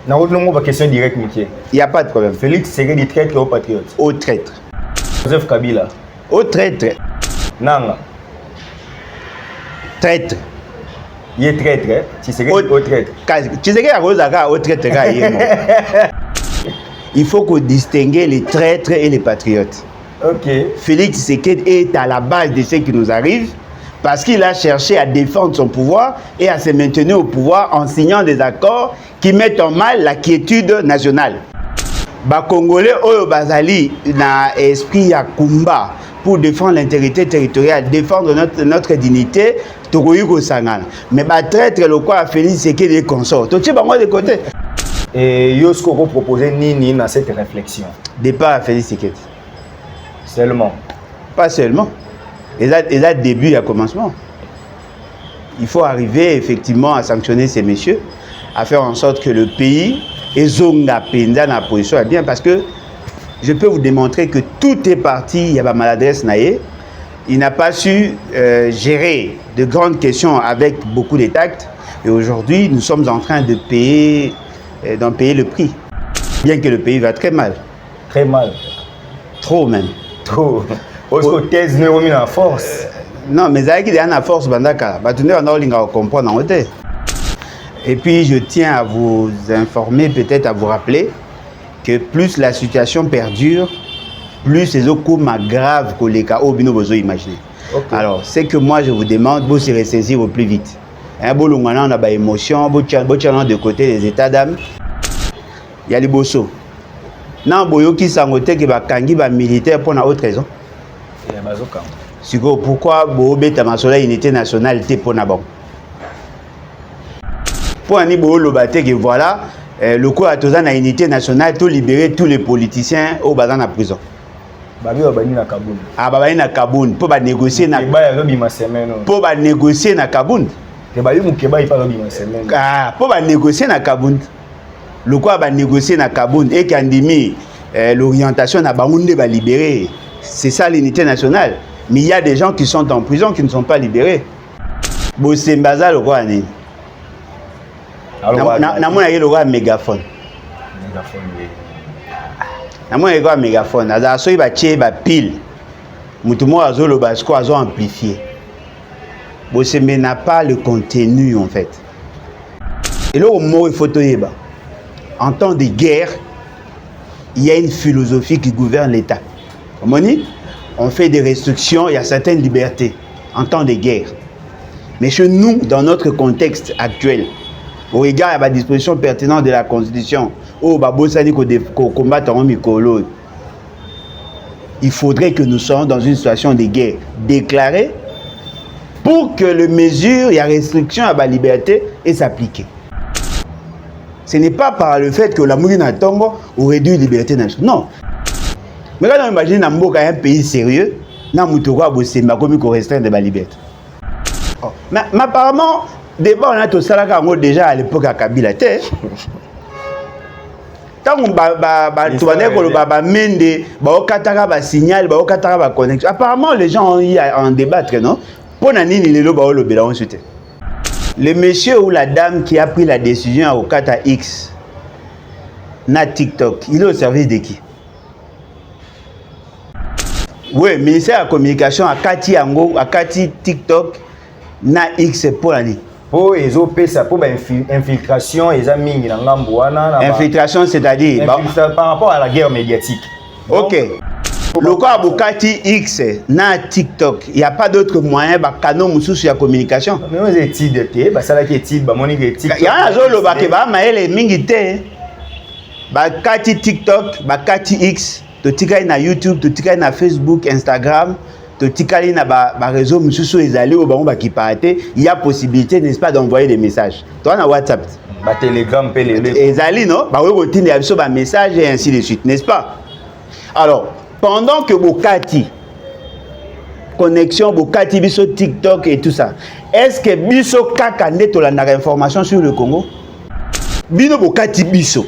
Dans votre question directe, Mickey. Il n'y a pas de problème. Félix Tshisekedi traître au patriote. Au traître. Joseph Kabila. Au traître. Nanga. Traître. Il est traître, hein? Tshisekedi au traître. Tshisekedi au traître. Il faut qu'on distingue les traîtres et les patriotes. Ok. Félix Tshisekedi est à la base de ce qui nous arrive parce qu'il a cherché à défendre son pouvoir et à se maintenir au pouvoir en signant des accords qui mettent en mal la quiétude nationale. Les Congolais oyo bazali na esprit ya kumba pour défendre l'intégrité territoriale, défendre notre dignité, tokoyiko sangana. Mais ba traître le quoi Félix Tshisekedi et consort. Tu bango de côté. Et Yosko vous proposez nini dans cette réflexion? Départ à Félix Tshisekedi. Seulement. Pas seulement. Et là, début à commencement. Il faut arriver effectivement à sanctionner ces messieurs, à faire en sorte que le pays est zonga penda dans la position bien, parce que je peux vous démontrer que tout est parti, il y a pas maladresse naïe. Il n'a pas su gérer de grandes questions avec beaucoup de tact. Et aujourd'hui, nous sommes en train de payer, d'en payer le prix. Bien que le pays va très mal. Très mal. Trop même. Trop. Parce que thèse n'est remis en force. Non, mais ça qui est en force, bandaka. Comprendre. Et puis, je tiens à vous informer, peut-être à vous rappeler, que plus la situation perdure, plus les coups graves que les cas au vous imaginez. Okay. Alors, c'est que moi, je vous demande, vous se ressaisir au plus vite. Un beau long, on a des émotions, de côté des états d'âme. Il y a les bossos. Non, boyo qui s'engote que ba kangi ba militaire pour une autre raison. Pourquoi bobe ta masola unité nationale était pour nabon. Pour ani bo lobate que voilà le coup à toza na unité nationale tout libérer tous les politiciens au bazan en prison. Babi ba bani na Kaboun. Ah ba bani na Kaboun pour ba négocier na ba ya bima semaine. Pour ba négocier na Kaboun. Ke ba yu mukeba ipa bima semaine. Ah pour ba négocier na Kaboun. Le quoi va négocier na Kaboun et qu'andimi l'orientation na Baoundé va libérer. C'est ça l'unité nationale. Mais il y a des gens qui sont en prison qui ne sont pas libérés. Bossé Mbaza le quoi ni. Na moi le quoi mégaphone. Mégaphone. Na moi le quoi mégaphone. Aza so iba tché ba pile. Mutumo azo le basko azo amplifié. Bossé mais n'a pas le contenu en fait. Et là au mot il faut te yeba. En temps de guerre, il y a une philosophie qui gouverne l'État. On fait des restrictions, il y a certaines libertés en temps de guerre. Mais chez nous, dans notre contexte actuel, au regard à la disposition pertinente de la Constitution, il faudrait que nous soyons dans une situation de guerre déclarée pour que les mesures, il y a restriction à la liberté et s'appliquer. Ce n'est pas par le fait que la Mourina Tongo aurait dû liberté nationale. Non. Mais quand on imagine un pays sérieux, on a restreindre la liberté. Mais apparemment, débat on a tout ça déjà à l'époque à Kabila. Tant qu'on signal, connexion. Apparemment, les gens ont eu à en débattre, non? Pour nani ni lelo ba o lobela ensuite. Le monsieur ou la dame qui a pris la décision au Kata X, na TikTok, il est au service de qui? Oui, ministère de la communication à Kati Ango, à Kati TikTok, na X pour l'année. Pour les OP, ça pour infiltration, les amis, infiltration, c'est-à-dire par rapport à la guerre médiatique. Ok. Le cas à Kati X, na TikTok, il n'y a pas d'autre moyen, bah canon sur la communication. Mais vous êtes études, bah ça là qui est études, bah mon étude. Il y a un jour le bac, bah maël mingité, bah Kati TikTok, bah Kati X, to tikali na YouTube, to tikali na Facebook, Instagram, to tikali na ba réseau monsieur sur les allées au bah on va qui paraît, il y a possibilité n'est-ce pas d'envoyer des messages. Toi na WhatsApp, bah Telegram, les allées non, bah oui routine et bah message et ainsi de suite, n'est-ce pas? Alors pendant que Bokati connexion Bokati biso TikTok et tout ça, est-ce que biso kaka neto la information sur le Congo? Bino Bokati biso.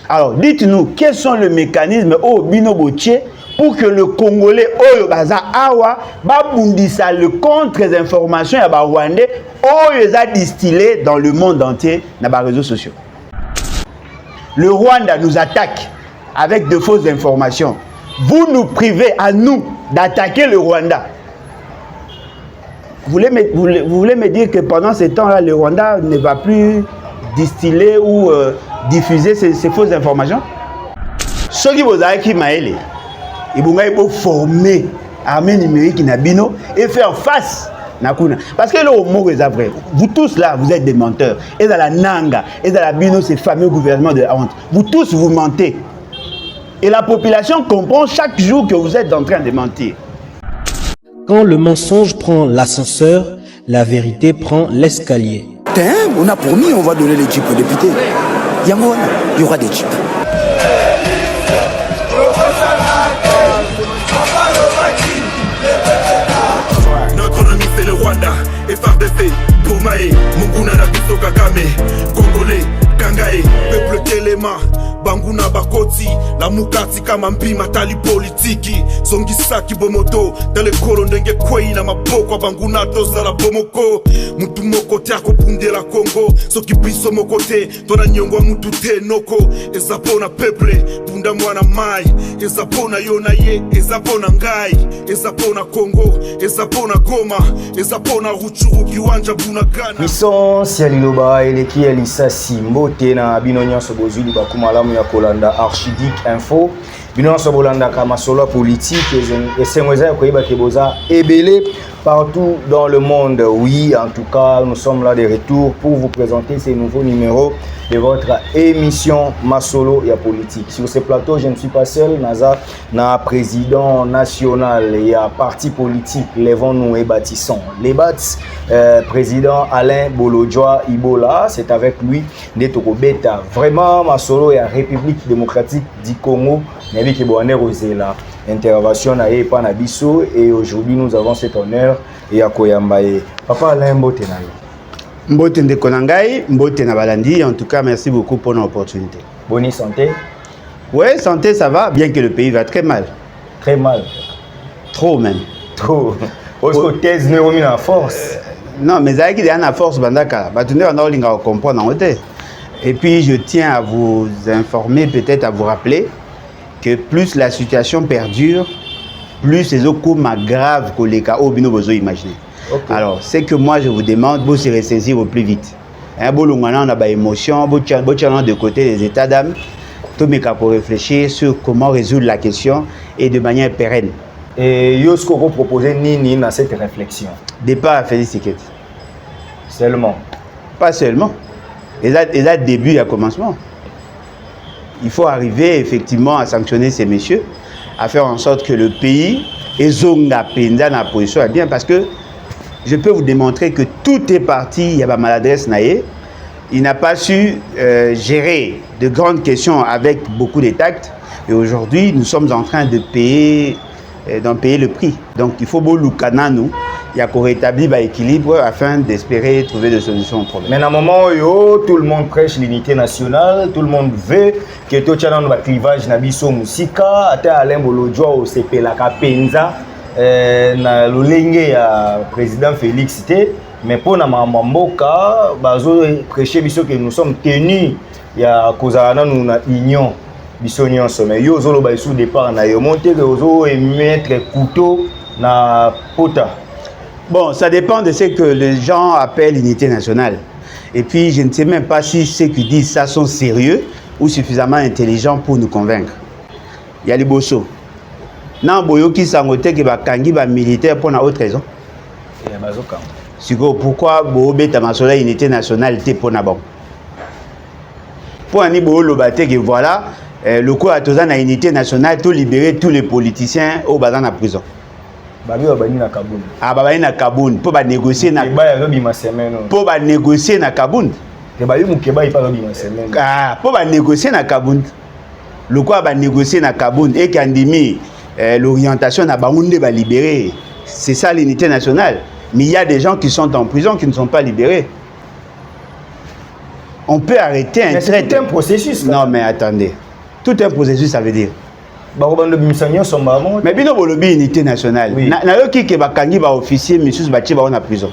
Alors dites-nous quels sont les mécanismes au bino botier pour que le Congolais oyo baza awa babundisa le contre les informations ya ba Rwandais oyo za distillé dans le monde entier na ba réseaux sociaux. Le Rwanda nous attaque avec de fausses informations. Vous nous privez à nous d'attaquer le Rwanda. Vous voulez me dire que pendant ce temps-là, le Rwanda ne va plus distiller ou diffuser ces fausses informations? Ceux qui vous avez qui maëlé, ils vont former armée numérique Nabino et faire face. Parce que le mot est vrai. Vous tous là, vous êtes des menteurs. Et dans la Nanga, et dans la Bino, ces fameux gouvernements de la honte. Vous tous, vous mentez. Et la population comprend chaque jour que vous êtes en train de mentir. Quand le mensonge prend l'ascenseur, la vérité prend l'escalier. On a promis, on va donner les jeeps aux députés. Il y aura des jeeps. Notre ennemi c'est le Rwanda, FRDC, Boumae, Munguna Nabiso Kagame, Congolais, Kangae, peuple Telema. Banguna bakoti la mukati kama mpima tali politiki songisaki bomoto dans le kolo ndenge kwei na maboko banguna toza la bomoko mutu moko tiako punde la Congo soki biso mokote tona nyongwa mutu te noko ezapona peuple bunda mwana mai ezapona yona ye ezapona ngai ezapona Congo ezapona Goma ezapona Ruchuru kiwanja bunagana Puissance ya liloba eleki ya lisasi mbote na bino nyonso bozuli bakumalamu ya kolanda Archidic Info bino nyonso bolanda ka masolo politique esengweza ya koyeba ke boza ebele partout dans le monde. Oui, en tout cas, nous sommes là de retour pour vous présenter ces nouveaux numéros de votre émission Masolo ya politique. Sur ce plateau, je ne suis pas seul, Naza, na président national et à parti politique, levons-nous et bâtissons. Les BATS, président Alain Bolodjoa Ibola, c'est avec lui, Netoko Beta. Vraiment, Masolo ya République démocratique du Congo, Nabi Keboane Rosela. Intervention na Epa Nabiso et aujourd'hui nous avons cet honneur et à Koyambaye. Papa Alain Mbote na yo. Mbote de Konangai, Mbote na Balandi. En tout cas, merci beaucoup pour l'opportunité. Bonne santé. Oui, santé ça va, bien que le pays va très mal. Très mal. Trop même. Trop. Parce que thèse n'est remis en force. Non, mais ça qui est en force, bandaka. Batunde on a comprendre en côté. Et puis je tiens à vous informer, peut-être à vous rappeler que plus la situation perdure, plus les coups graves que les cas au bino besoin imaginer. Okay. Alors, c'est que moi je vous demande de se ressaisir au plus vite. Un beau on a des émotions, beau de côté les états d'âme, tout mais pour réfléchir sur comment résoudre la question et de manière pérenne. Et Yosko vous proposez ni dans cette réflexion. Départ à Félix Tshisekedi. Seulement. Pas seulement. Et là début à commencement. Il faut arriver effectivement à sanctionner ces messieurs, à faire en sorte que le pays est zonga penda dans la position est bien, parce que je peux vous démontrer que tout est parti, il y a pas maladresse naïe, il n'a pas su gérer de grandes questions avec beaucoup de tact, et aujourd'hui nous sommes en train de payer le prix. Donc il faut beaucoup nous. Il y a qu'on rétablit l'équilibre afin d'espérer trouver des solutions au problème. Mais à un moment où tout le monde prêche l'unité nationale, tout le monde veut que tout le monde ait un clivage na biso musika, ata Alain Bolodjoa au CP la Kapenza, na l'olenge ya président Félix T, mais pour na mamboka, bazo prêcher biso que nous sommes tenus ya kozana nous na union biso nyonso, mais yo zolo ba sous départ na yo monter que ozo mettre couteau na pota. Bon, ça dépend de ce que les gens appellent l'unité nationale. Et puis, je ne sais même pas si ceux qui disent ça sont sérieux ou suffisamment intelligents pour nous convaincre. Il y a les bosso. Non, boyoki sangote que bakangi ba militaire pour une autre raison. Pourquoi bobe tamasola unité nationale était pour na bon. Pour ani bo lobate que voilà, le coup à toza na unité nationale tout libérer tous les politiciens au bazan na prison. Babi babani na Kaboun. Ah babani na Kaboun pour ba négocier na pour ba négocier na Kaboun. Ke babi mukeba ipa bima semaine. Ah pour ba négocier na Kaboun. Le quoi ba négocier na Kaboun et qu'andimi l'orientation na baounde ba libérer. C'est ça l'unité nationale. Mais il y a des gens qui sont en prison qui ne sont pas libérés. On peut arrêter un traité. C'est un processus. Là. Non mais attendez. Tout un processus ça veut dire. Mais bien au lobby unité nationale. Oui. Na yo ki ke bakangi ba officier monsieur bati ba en prison.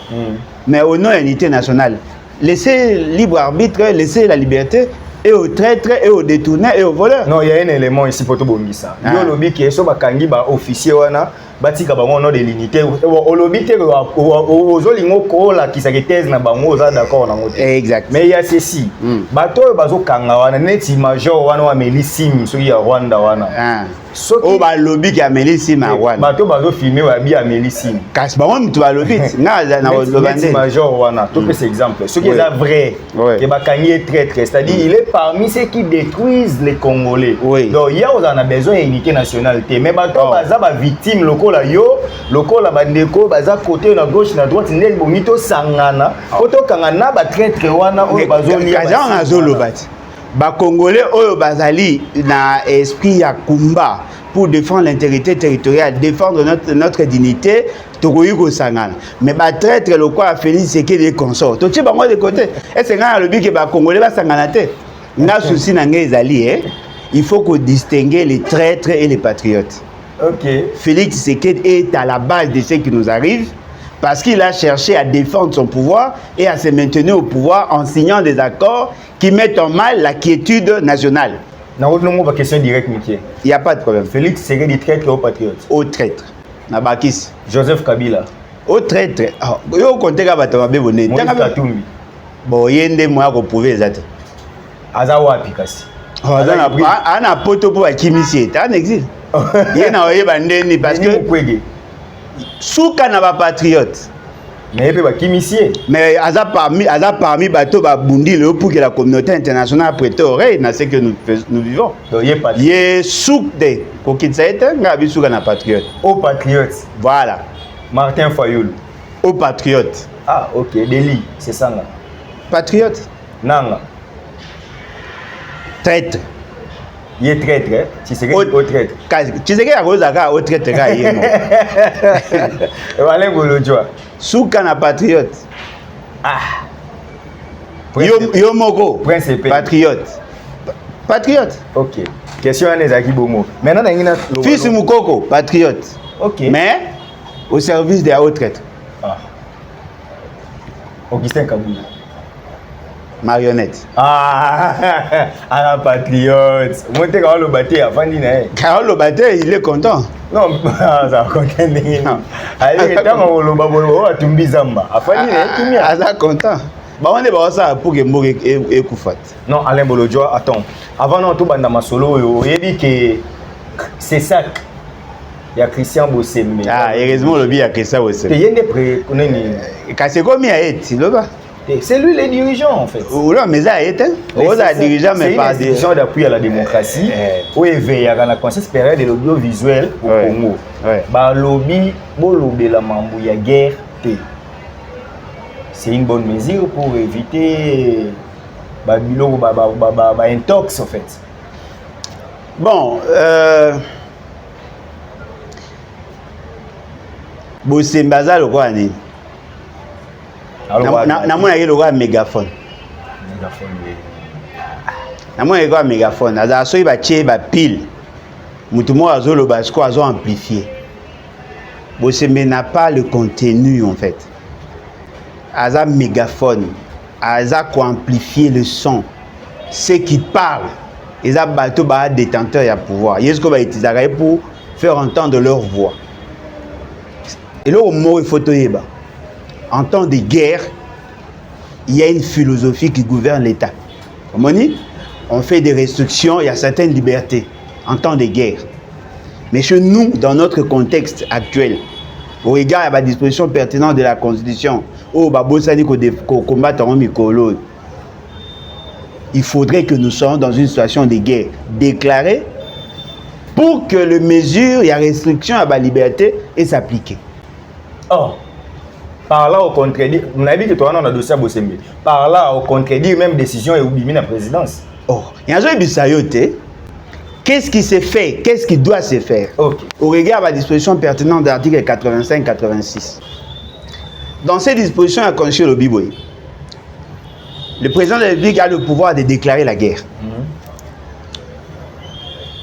Mais au nom unité nationale, laissez libre arbitre, laissez la liberté. et aux traîtres, et aux détourneurs, et aux voleurs. Non, il y a un élément ici pour tout bombisa. Ah. Yo lobby qui est sur bakangi ba officier wana batika bango nom de l'unité. Au lobby te aux olingo kola qui sa thèse na bango za d'accord na ngote. Exact. Mais il y a ceci. Bato bazo kanga wana neti major wana wa Melisim so ya Rwanda wana. Ah. Soki Oh ba lobby qui a Melisim à Rwanda. bato bazo filmer wa bi a Melisim. Kasi ba on tu ba lobby na na Neti major wana. To que c'est exemple. Ce qui est vrai que bakangi est traître, c'est-à-dire il est parmi ceux qui détruisent les Congolais. Oui. Donc il y a besoin d'unité nationale. Mais bato baza ba victime lokola yo, lokola bandeko baza côté na gauche na droite ndel bomito sangana. Koto kangana ba traître wana o bazoli. Kaza on a zolobati. Ba Congolais oyo bazali na esprit ya kumba pour défendre l'intégrité territoriale, défendre notre dignité, tokoyiko sangana. Mais ba traître le quoi Félix Tshisekedi des consorts. To ti bango de côté. Est-ce que le but que ba Congolais ba sangana te? Nga souci na ngai ezali il faut qu'on distingue les traîtres et les patriotes. OK. Félix Tshisekedi est à la base de ce qui nous arrive parce qu'il a cherché à défendre son pouvoir et à se maintenir au pouvoir en signant des accords qui mettent en mal la quiétude nationale. Na autre pas question directe Mickey. Il n'y a pas de problème. Félix Tshisekedi traître aux patriotes. Au traître. Nabakis. Joseph Kabila. Au traître. Yo compter ka bato mabe boné. Moïse Katumbi. Bon yende moi ko prouver exact. Aza wapi kasi. Ana poto pour akimisi est en exil. Yena oyeba ndeni parce que souka na ba patriote. Mais peut ba kimisie. Mais aza parmi bateau ba bundi le pour que la communauté internationale prête oreille dans ce que nous vivons. Donc yé pas. Yé souk de ko kitsaete ngabi souka na patriote. Aux patriotes. Voilà. Martin Fayoulou. Aux patriotes. Ah OK, Deli, c'est ça là. Patriote. Nanga. Traître. Il est traître, hein? Tshisekedi au traître. Tshisekedi a kozaka au traître ka yemo. Alain Bolojwa. Souka na patriote. Ah. Yo moko. Prince patriote. Patriote. OK. Question à Nezaki Bomo. Maintenant na fils Mukoko, patriote. OK. Mais au service des hauts traîtres. Ah. Augustin Kaboula. Marionnette. Ah, un patriote. Monte quand le bâté a fandi na. Quand le bâté, il est content. Non, ça va content ni. Allez, tant le babolo a tumbi zamba. A fandi na tumi. Ah, ça content. Bah on est pas ça pour que mourir et koufat. Non, Alain Bolojwa, attends. Avant non tout banda masolo yo, yebi que c'est ça. Il y a Christian Bossembe. Ah, heureusement le bien Christian Bossembe. Tu yende pré connani. Kasi komi a été, là bas. C'est lui le dirigeant en fait. Ou là, mais ça a été. Ou là, dirigeant, mais pas des gens d'appui à la démocratie. Ou éveillé à la conscience supérieure de l'audiovisuel au Congo. Bah lobby, bon lobby la mambo ya guerre. C'est une bonne mesure pour éviter bah bilo bah intox en fait. Bon, Bossembe baza le quoi ni? Namona ye lokola mégaphone. Namona ye lokola mégaphone. Aza soki batie bapile. Mutu moko azoloba siko azo amplifier. Bossembe n'a pas le contenu en fait. Aza mégaphone. Aza ko amplifier le son. Ceux qui parlent. Eza bato ba détenteur ya pouvoir. Yesko ba utiliser pour faire entendre leur voix. Et là au mot il faut toyeba. En temps de guerre, il y a une philosophie qui gouverne l'État. On fait des restrictions, il y a certaines libertés en temps de guerre. Mais chez nous, dans notre contexte actuel, au regard à la disposition pertinente de la Constitution, il faudrait que nous soyons dans une situation de guerre déclarée pour que les mesures, il y a restriction à la liberté et s'appliquer. Oh. Par là, au contredire, on a dit que toi, on a dossier à Bossembe. Par là, au contredire, même décision est oubliée la présidence. Oh, il y a un jour qu'est-ce qui s'est fait? Qu'est-ce qui doit se faire? Okay. Au regard de la disposition pertinente de l'article 85-86. Dans ces dispositions, à constituer le Biboy, le président de la République a le pouvoir de déclarer la guerre.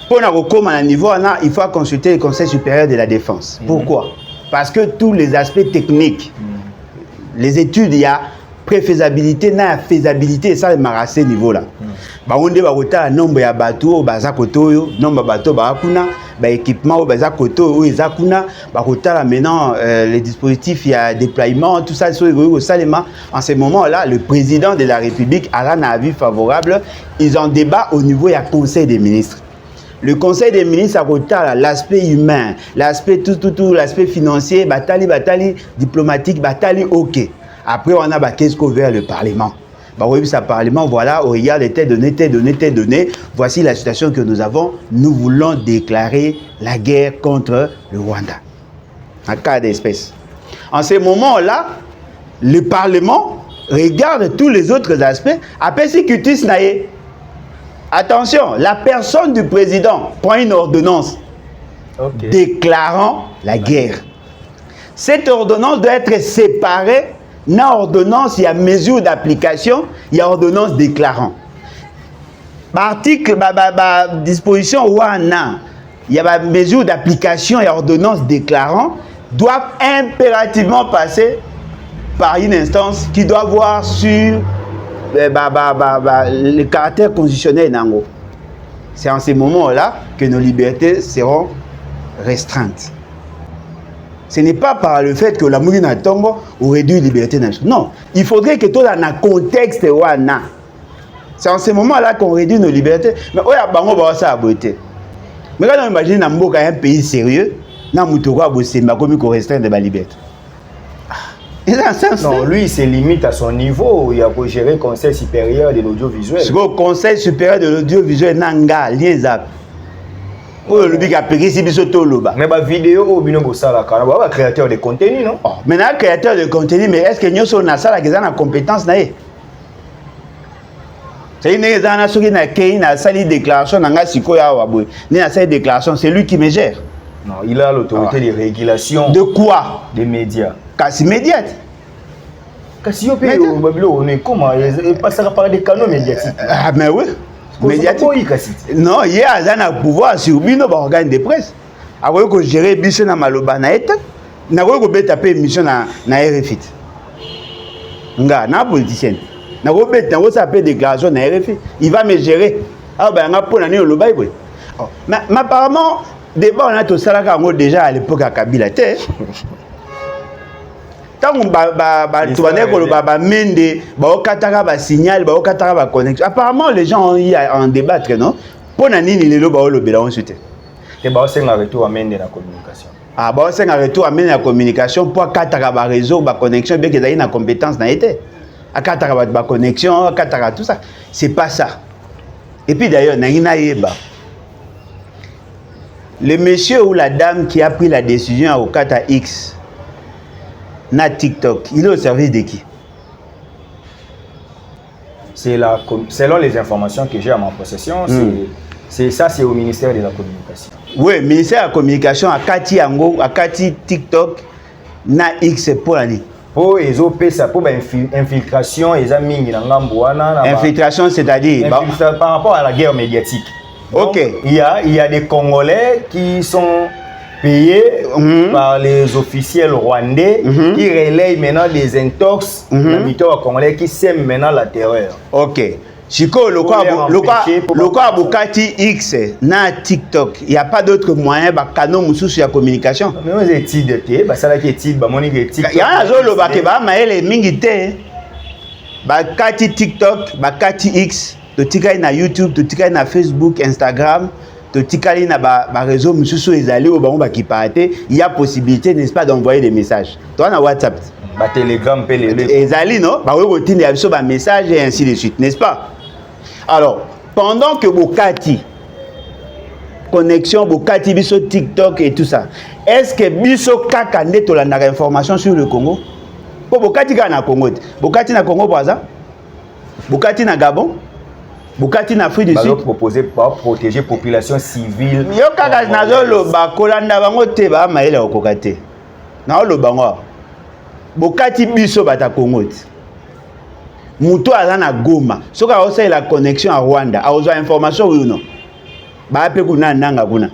Pour nous recommander à un niveau, il faut consulter le Conseil supérieur de la défense. Pourquoi? Parce que tous les aspects techniques, les études, il y a préfaisabilité na faisabilité ça le marassé niveau là baonde ba kota nombre ya bateau baza kotoyo nombre bateau ba kuna ba équipement baza kotoyo eza kuna ba kota là maintenant les dispositifs il y a déploiement tout ça au Salema en ce moment là le président de la République a un avis favorable ils en débat au niveau ya conseil des ministres. Le conseil des ministres a retard l'aspect humain, l'aspect tout l'aspect financier, bataille diplomatique, bataille ok. Après on a qu'est-ce qu'on vers le parlement. Bah oui, ça parlement voilà, au regard des données, voici la situation que nous avons, nous voulons déclarer la guerre contre le Rwanda. En cas d'espèce. En ce moment-là, le parlement regarde tous les autres aspects, après si cutis naïe. Attention, la personne du président prend une ordonnance déclarant la guerre. Cette ordonnance doit être séparée. Dans l'ordonnance, il y a mesure d'application, il y a ordonnance déclarant. Article, disposition, il y a mesure d'application et ordonnance déclarant, doivent impérativement passer par une instance qui doit voir sur le caractère constitutionnel nango. C'est en ces moments-là que nos libertés seront restreintes. Ce n'est pas par le fait que la Mourina Tombo aurait dû liberté nationale. Non, il faudrait que tout dans un contexte wana. C'est en ces moments-là qu'on réduit nos libertés. Mais oui, bango ba ça aboté. Mais quand on imagine un pays sérieux, na mutoko bosemba comme ko restreindre la liberté. Non, lui, il se limite à son niveau. Il a pour gérer le Conseil supérieur de l'audiovisuel. Le Conseil supérieur de l'audiovisuel nanga lienzap. Oh, le big a payé si bisoto loba. Mais la vidéo au binobo sala kana, créateur de contenu, non? Maintenant créateur de contenu, mais est-ce que nous sommes na sala qui a compétence naé? C'est une ezana soki na kei na sali déclaration nanga sikoya wabwe. Ni na sali déclaration, c'est lui qui me gère. Non, il a l'autorité de régulation. De quoi? Des médias. Kasi médiate. Kasi yo pe on est comment il passe par des canaux médiatiques. Ah mais oui. Médiatique. Non, il y a un pouvoir sur bino ba organe de presse. Ako ko gérer biso na maloba na eta. Na ko beta pe émission na RFI. Nga na politicien. Na ko beta ko ça peut déclaration na RFI. Il va me gérer. Ah ben nga pona ni loba ibwe. Mais apparemment débat on a tout ça là déjà à l'époque à Kabila té. Tant tu vas mende okataka ba signal okataka ba connexion. Apparemment les gens ont eu à en débattre non pour nani ni lelo ba olobela ensuite et ba senga retour à mende la communication. Ah ba senga retour à mende la communication pour kataka ba réseau ba connexion bien que ça une compétence na été akataka ba connexion akataka tout ça c'est pas ça. Et puis d'ailleurs na yeba le monsieur ou la dame qui a pris la décision au Kata X na TikTok, il est au service de qui? Selon les informations que j'ai à ma possession, c'est au ministère de la Communication. Oui, ministère de la Communication à Kati Ango, à Kati TikTok, na X pour l'année. Pour les OP, ça pour infiltration, infiltration, c'est-à-dire par rapport à la guerre médiatique. Donc, ok. Il y a des Congolais qui sont payés par les officiels rwandais qui relayent maintenant des intox habitants congolais qui sèment maintenant la terreur. Ok. Chico, le quoi Bukati X na TikTok, il n'y a pas d'autre moyen bah canon sous la communication. Mais aux études bah ça là qui études bah mon études. Il y a un jour le bah maël mingité. Bah Kati TikTok, bah Kati X, to tikai na YouTube, to tikai na Facebook, Instagram. Tikali na ba réseau mususu ezali au bango ba ki parté, il y a possibilité n'est-ce pas d'envoyer des messages. Toi na WhatsApp, ba Telegram pe les ezali non, ba we kotindi ya biso ba message et ainsi de suite, n'est-ce pas? Alors, pendant que Bokati connexion Bokati biso TikTok et tout ça, est-ce que biso kaka ndeto la na information sur le Congo? Pour Bokati ka na Congo, Bokati na Congo Brazza? Bokati na Gabon? Bukati na Afrique du Sud proposé pour protéger population civile. Yo kaka nazo loba kolanda bango te ba maela okokate. Na loba ngo. Bukati biso bata Congo. Muto azana Goma. Soka osa la connexion à Rwanda. A ozo information oui ou non. Ba pe kuna nanga kuna.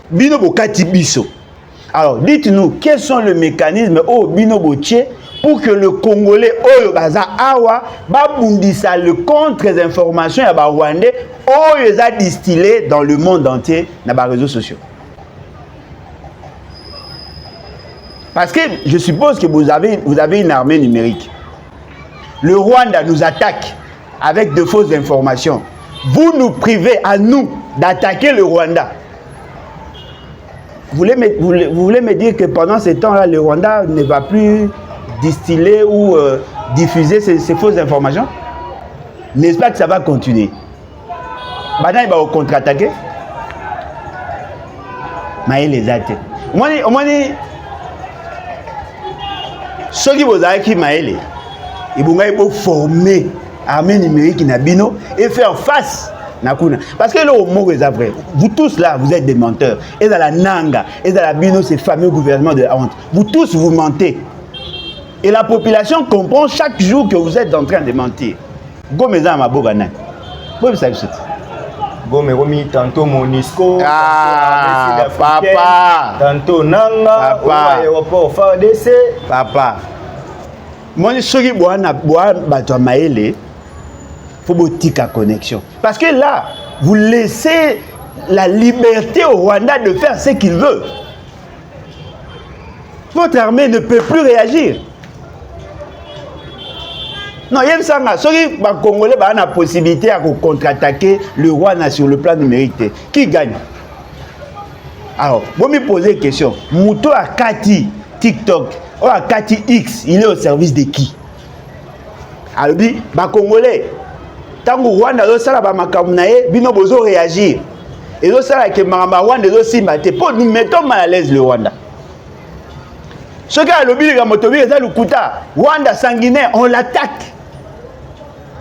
Bino Bukati biso. Alors dites-nous quels sont les mécanismes au bino botier pour que le Congolais oyo baza awa babundisa le contre-information ya ba Rwandais oyo eza distillé dans le monde entier na ba réseaux sociaux. Parce que je suppose que vous avez une armée numérique. Le Rwanda nous attaque avec de fausses informations. Vous nous privez à nous d'attaquer le Rwanda. Vous voulez me dire que pendant ce temps-là, le Rwanda ne va plus distiller ou diffuser ces fausses informations? N'est-ce pas que ça va continuer? Maintenant, il va contre-attaquer. Mais les attaques. Au moins, ceux qui vous avez qui maëlé, ils vont former armée numérique Nabino et faire face. Parce que le mot est vrai. Vous tous là, vous êtes des menteurs. Et dans la Nanga, et dans la Bino, ces fameux gouvernements de la honte. Vous tous, vous mentez. Et la population comprend chaque jour que vous êtes en train de mentir. Gomeza Mabogana. Vous savez ça. Gomeromi, tantôt Monisco, ah, papa, tantôt Nanga, papa, aéroport FARDC. Papa, moi je suis bato maele, faut botika connexion. Parce que là, vous laissez la liberté au Rwanda de faire ce qu'il veut. Votre armée ne peut plus réagir. Non, il y a ça. Ceux qui Congolais ont la possibilité de contre-attaquer le Rwanda sur le plan numérique. Qui gagne? Alors, vous me posez une question. Mouto a Kati TikTok, ou a Kati X, il est au service de qui? Alors, les Congolais, tant que le Rwanda a ça, bino bozo réagir. Et donc ça, que Rwanda aussi maté. Pour nous mettons mal à l'aise le Rwanda. Ce gars, le bilan de Motobi, c'est le Kouta. Rwanda sanguinaire, on l'attaque.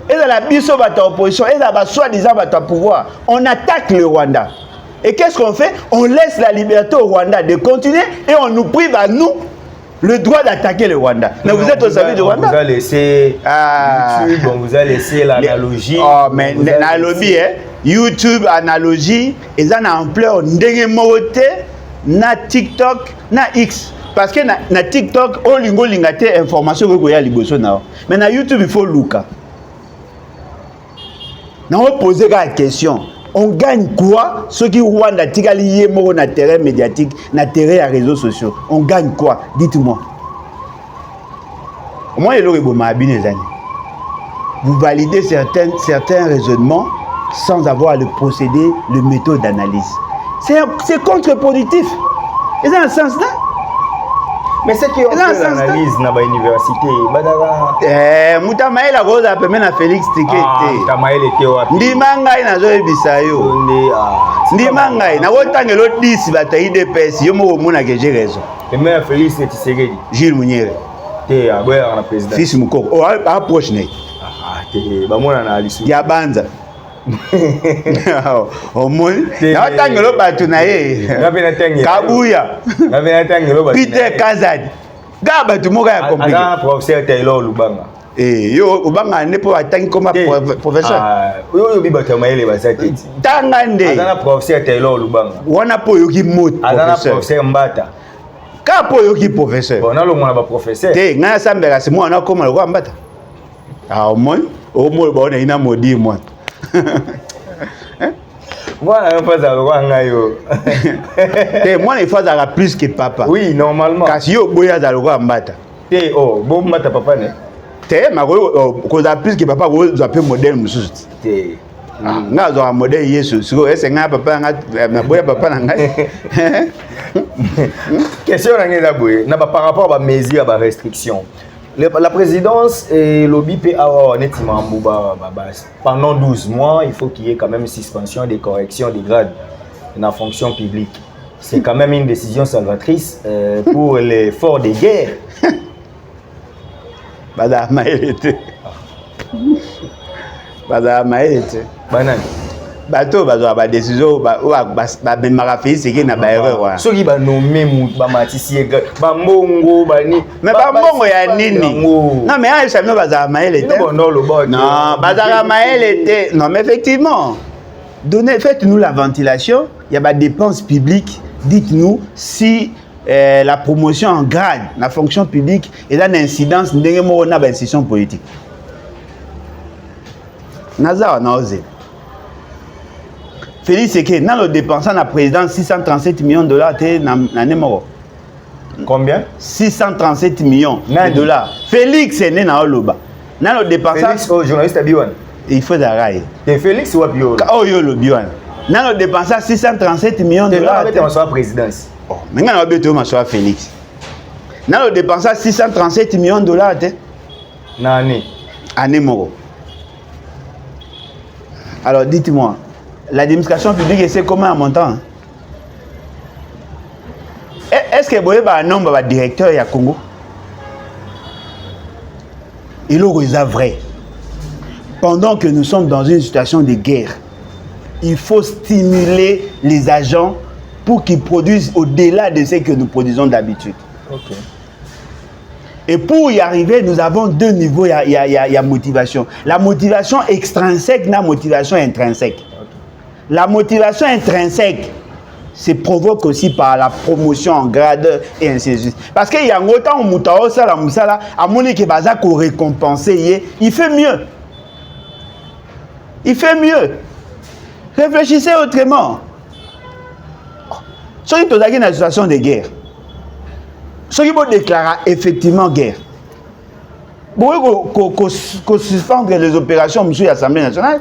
Et dans la biso bata opposition, et dans la soi-disant bata pouvoir, on attaque le Rwanda. Et qu'est-ce qu'on fait? On laisse la liberté au Rwanda de continuer et on nous prive à nous le droit d'attaquer le Rwanda. Mais vous êtes au service du Rwanda. On vous a laissé YouTube, on vous a laissé l'analogie. Oh, mais l'analogie, YouTube, analogie, ils ont une ampleur na TikTok, na X. Parce que na TikTok, on lingo lingate information que koya liboso na. Mais na YouTube il faut luka. Na on poser la question, on gagne quoi ceux qui Rwanda tigali yemo na terrain médiatique, na terrain à réseaux sociaux. On gagne quoi? Dites-moi. Moi il aurait beau m'abiner les années. Vous validez certains raisonnements sans avoir le procédé, le méthode d'analyse. C'est contre-productif. Et dans un sens là. Mais c'est qui ont fait l'analyse dans l'université. Mouta Maël a rose à peine à Félix Tikete. Mouta Maël était au appui. Ndimangai na zoe bisayo. Ndimangai na wotange l'autre 10 bataille de PS. Yo mo mona que j'ai raison. Et même Félix Tshisekedi. Gilles Mouniere. T'es à boire en président. Fils Mukoko. Oh approche né. T'es ba mona na lisu. Ya banza. Oh mon. Na wotange l'autre batu na ye. Kabuya. Peter Kazadi. Gaba tu moga ya compliqué. Aga professeur Taylor Lubanga. Yo Lubanga ne po atangi comme professeur. Yo bi bata maele ba sateti. Tangande. Aga professeur Taylor Lubanga. Wana po yoki mot professeur. Aga professeur Mbata. Ka po yoki professeur. Bon na lo mona ba professeur. Te ngana sambela si mwana koma lo Mbata. Ah au moins ba ona ina modi moi. Moi, je ne sais pas. Moi, il faut avoir plus que papa. Oui, normalement. Parce que yo boya za logo mbata. Oh, bon mbata papa ne. Ma ko za plus que papa ko za pe modèle mususu. Nga zo modèle Yesu. Siko ese nga papa na boya papa na nga. Question na ngeza boye. Na par rapport à mesures à restrictions. La présidence et l'OBP pendant 12 mois, il faut qu'il y ait quand même suspension des corrections des grades dans la fonction publique. C'est quand même une décision salvatrice pour les forts de guerre. Madame Maëlete. Madame Maëlete. Banane. Bateau ba décision ba memara fait c'est qu'il na ba erreur. Ceux qui ba nommer ba matisi ba mbongo ba ni. Mais ba mbongo ya nini? Non mais ça ne va pas Maëlete. Non, bazara Maëlete. Non mais effectivement. Faites-nous la ventilation, il y a des dépenses publiques. Dites-nous si la promotion en grade, la fonction publique et là l'incidence dans la institution politique. Nazar on a osé. Félix Seke, dans le dépensant la présidence 637 millions de dollars dans numéro. Combien? 637 millions de dollars. Félix est né dans Oloba. Dans le dépensant. Félix, journaliste à Biwan. Il faut d'arrêt. Et Félix ou à Biwan? Oh yo le Biwan. Dans le dépensant 637 millions de dollars. C'est la présidence. Oh, mais on a besoin de Félix. Dans le dépensant 637 millions de dollars. Nani. Année moro. Alors dites-moi, l'administration publique c'est comment en montant? Est-ce que vous avez un nombre de directeurs à Congo? Il est vrai. Pendant que nous sommes dans une situation de guerre, il faut stimuler les agents pour qu'ils produisent au-delà de ce que nous produisons d'habitude. Okay. Et pour y arriver, nous avons deux niveaux, il y a motivation. La motivation extrinsèque et la motivation intrinsèque. Okay. La motivation intrinsèque se provoque aussi par la promotion en grade et ainsi de suite. Parce qu'il y a autant de moutao, ça, la moussala, à mon équipe, pour récompenser, il fait mieux. Il fait mieux. Réfléchissez autrement. Si vous avez une situation de guerre, si vous déclarez effectivement guerre, vous pouvez suspendre les opérations de l'Assemblée nationale.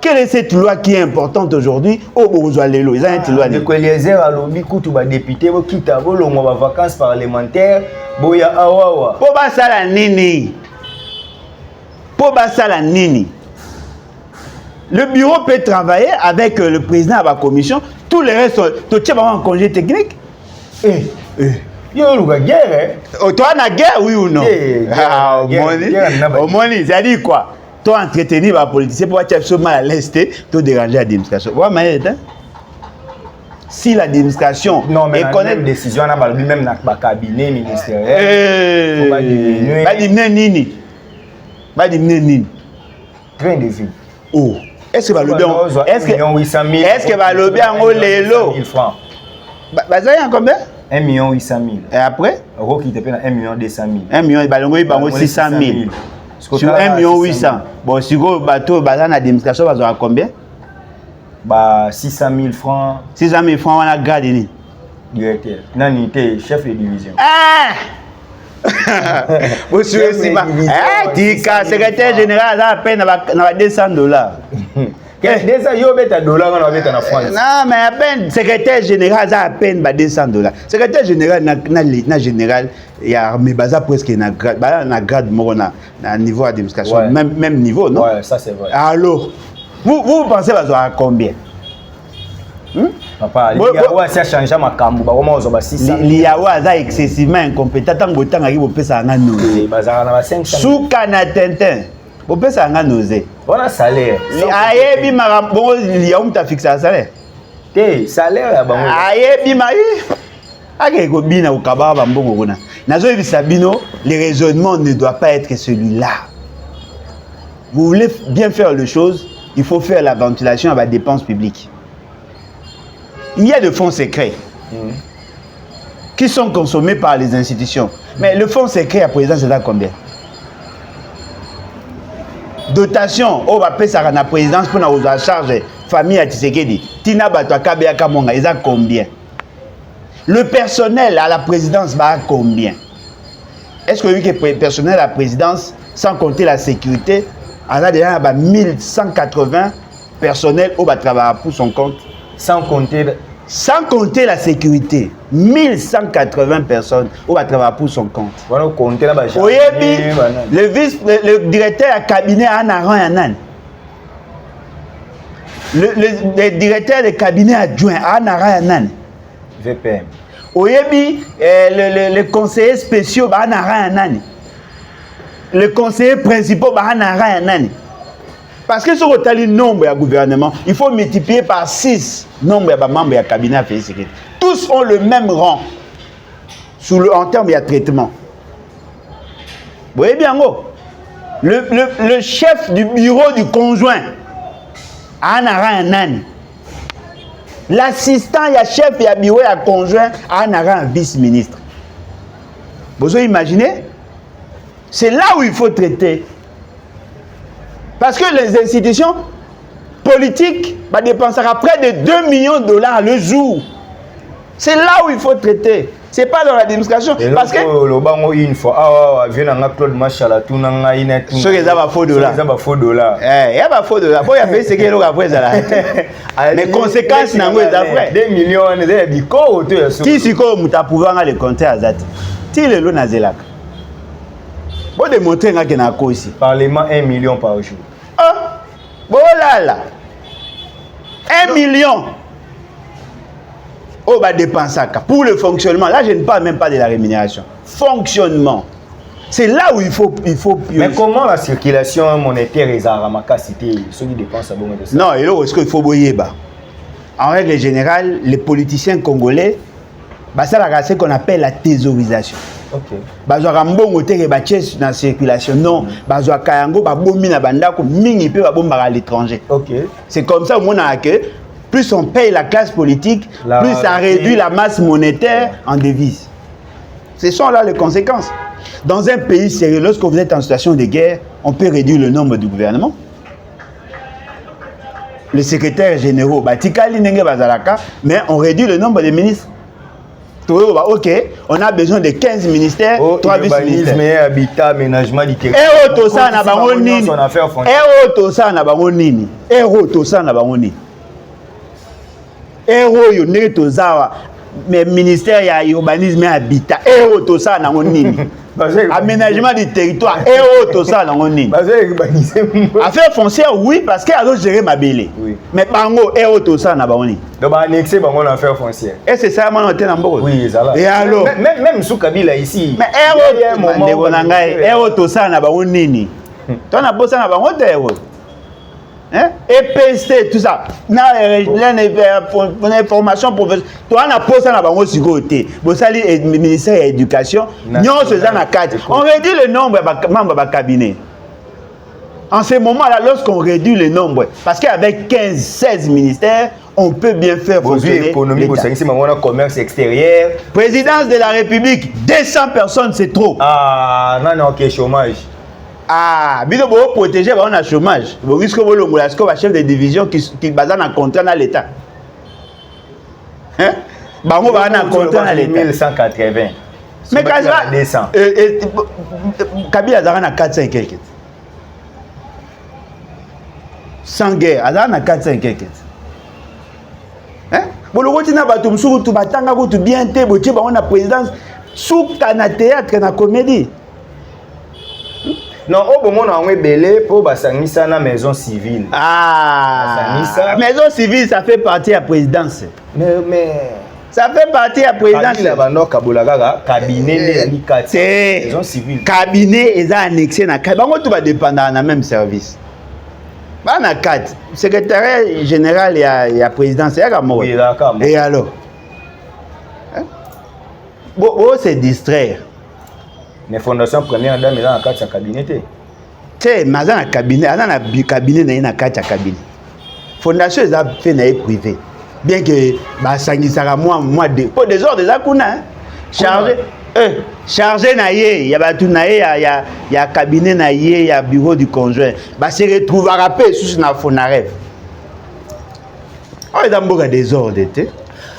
Quelle est cette loi qui est importante aujourd'hui? Oh, vous allez l'eau. Ils ont une loi. De Eliezer a lobby koutou ba député bo kita bo longo ba vacances parlementaires boya awawa. Po ba sala nini? Po ba sala nini? Le bureau peut travailler avec le président de la commission. Tous les restes, tu es en congé technique? Yo, le guerre, hein? Toi, on a guerre, oui ou non? Au moins, ça dit quoi? Toi, entretenir les politiciens pour être absolument à l'est, tu déranger l'administration. Si l'administration connaît une décision, on a même dans le cabinet ministériel. Pas diminuer nini? Train de vie. Oh. Est-ce que va le bien? Est-ce que va le bien en l'élo? 1 000 francs. Bah, ça y a combien? 1 800 000. Et après? Euro qui te paie 1 200 000. 1 million, il va 600 000. Sur 1 800 000. Bon, si vous bateau, l'administration va avoir combien? Bah, 600 000 francs. 600 000 francs, on a gardé. Directeur. Non, il était chef de division. Ah! Vous suivez si mal. Eh, secrétaire général, ça a peine 200 dollars. Yo beta dollars, on va en France. Non, mais à peine, secrétaire général, ça a peine 200 dollars. Secrétaire général, na général, il y a presque un grade à niveau d'administration. Ouais. Même niveau, non? Ouais, ça c'est vrai. Alors, vous pensez que ça va combien? Papa, l'IAWA ça a changé ma cambo, bah comment on va 600. L'IAWA ça excessivement incompétent tant que temps arrive au pesa nga nosé. Bazar na 500. Sous Canada au pesa nga nosé. On a salaire. Ayebi marambo liaum ta fixe salaire. Té salaire ya bango. Ayebi mai. Ake ko bina au kababa bambongo kona. Nazo yebi sabino, le raisonnement ne doit pas être celui-là. Vous voulez bien faire les choses, il faut faire la ventilation à la dépense publique. Il y a des fonds secrets qui sont consommés par les institutions. Mais le fonds secret à présent, c'est là combien? Dotation, on va payer ça à la présidence pour nous à charge famille à Tshisekedi. Tina Batwa Kabea Kamonga, ils ont combien? Le personnel à la présidence va combien? Est-ce que le personnel à la présidence, sans compter la sécurité, on a déjà 1180 personnels qui va travailler pour son compte? Sans compter la sécurité, 1180 personnes qui vont travailler pour son compte. Le directeur à cabinet a un le directeur de cabinet adjoint a un VPM. Le conseiller spécial a un le conseiller principal a un. Parce que sur le nombre de gouvernement, il faut multiplier par 6 nombre de membres du cabinet de sécurité. Tous ont le même rang en termes de traitement. Vous voyez bien, le chef du bureau du conjoint a un rang. l'assistant ya chef ya bureau ya conjoint a un vice-ministre. Vous imaginez? C'est là où il faut traiter. Parce que les institutions politiques dépensera près de 2 millions de dollars le jour. C'est là où il faut traiter. C'est pas dans l'administration. Parce que le bango une fois, vient en Claude Machala, tout n'a inet. Ce qui est à faux dollars. Ça va faux dollars. Il y a pas faux dollars. Bon, il y a fait ce qu'il y a après ça. Les conséquences n'en ont après. 2 millions de biko. Qui s'y comme muta pouvoir le compter à Zati. Ti le lo na zelak. Bon démontrer nga que na ko ici. Parlement 1 million par jour. Ah. Bon là. 1 million. Oh, bah, dépenser pour le fonctionnement. Là, je ne parle même pas de la rémunération. Fonctionnement. C'est là où il faut mais comment la circulation monétaire est à Ramaka cité ceux qui dépensent à bon de ça? Non, et là, est-ce qu'il faut boyer? En règle générale, les politiciens congolais, ça a ce qu'on appelle la thésaurisation. Ok. Bazwa mbongo teke ba chess na circulation non, bazwa kayango ba bombi na bandako mingi pe ba bomba à l'étranger. Ok. C'est comme ça au monde que plus on paye la classe politique, plus ça réduit la masse monétaire en devises. Ce sont là les conséquences. Dans un pays sérieux, lorsque vous êtes en situation de guerre, on peut réduire le nombre du gouvernement. Les secrétaires généraux, mais on réduit le nombre de ministres. Ok, on a besoin de 15 ministères, 3 vice-ministères. Mais habitat, aménagement du territoire. Mais ministère ya urbanisme et habitat tout ça na nini aménagement du territoire tout ça na nini affaire foncière oui parce que a gérer ma belé mais bango tout ça na bango nini donc ba annexer bango na affaire foncière et c'est ça mon hôtel en Mboko oui ça là et alors même sous Kabila ici mais ndeko na ngai tout ça na bango nini toi na bossa na bango te EPST, tout ça. L'information professionnelle. Toi, on a posé ça dans le côté. Vous savez, le ministère de l'Éducation, on réduit le nombre de membres du cabinet. En ce moment-là, lorsqu'on réduit le nombre, parce qu'avec 15-16 ministères, on peut bien faire fonctionner l'économie, commerce extérieur. Présidence de la République, 200 personnes, c'est trop. Ah, non, ok, chômage. Ah, bien vous protéger, on a chômage. Vous risquez de vous le chef de division qui base en contrat dans l'État. Hein? Bah, on va en contrat dans l'État. 1180. Mais Kabila a 400 et quelques. Sans guerre, il a 400 et quelques. Hein? Vous le retenez, vous avez bien été, vous avez présidence sous un théâtre, une comédie. Non, au moment où on est belé pour basangisa na maison civile. Ah, maison civile, ça fait partie de la présidence. Mais ça fait partie de la présidence. Cabinet maison civile. Cabinet est annexé na cabinet. Tout va dépendre dans le même service. Bah na 4. Secrétaire général et la présidence, et alors? Bon, c'est distraire. Les fondations premières dame dans la carte de cabinet. C'est mais dans le cabinet, dans le cabinet na carte de cabinet. Fondation est fait na privé. Bien que bah sangisara moi pour des ordres déjà kuna chargé na yé, il y a tout na yé, il y a cabinet na yé, il y a bureau du conjoint. Bah se retrouvera pas sous na fonaref. On est dans beaucoup des ordres té.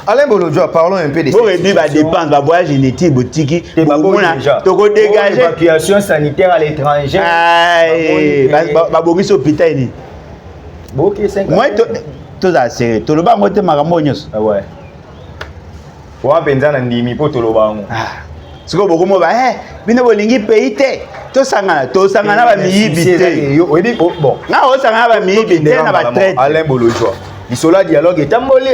Alain Bolodjoa, parlons un peu des pour réduire la dépense, la voyage génétique, boutique, pour dégager l'évacuation sanitaire à l'étranger. Aïe, Boris hôpital. Moi, tout ça, c'est tout le bas, moi, tu m'as ramené. Ah ouais. Pour un penza na ndimi pour tout le bas. Ah. Ce que beaucoup m'ont dit, bino bolingi pays te. Tout ça na ba mi bité. Bon. Na o ça na ba mi bité na ba traite. Alain Bolodjoa. Il sola dialogue est ambolé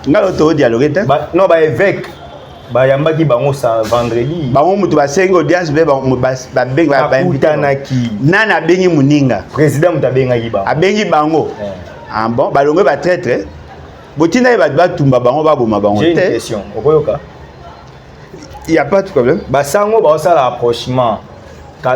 nga auto dialogue te non ba évêque ba yambaki bango sa vendredi bango mutu ba sengo audience be ba bengi ba invitanaki nana bengi muninga président muta bengaki ba abengi bango ah bon ba longo ba traître botina ba tumba bango ba boma bango te. J'ai une question okoyoka il y a pas de problème ba sango ba sala approchement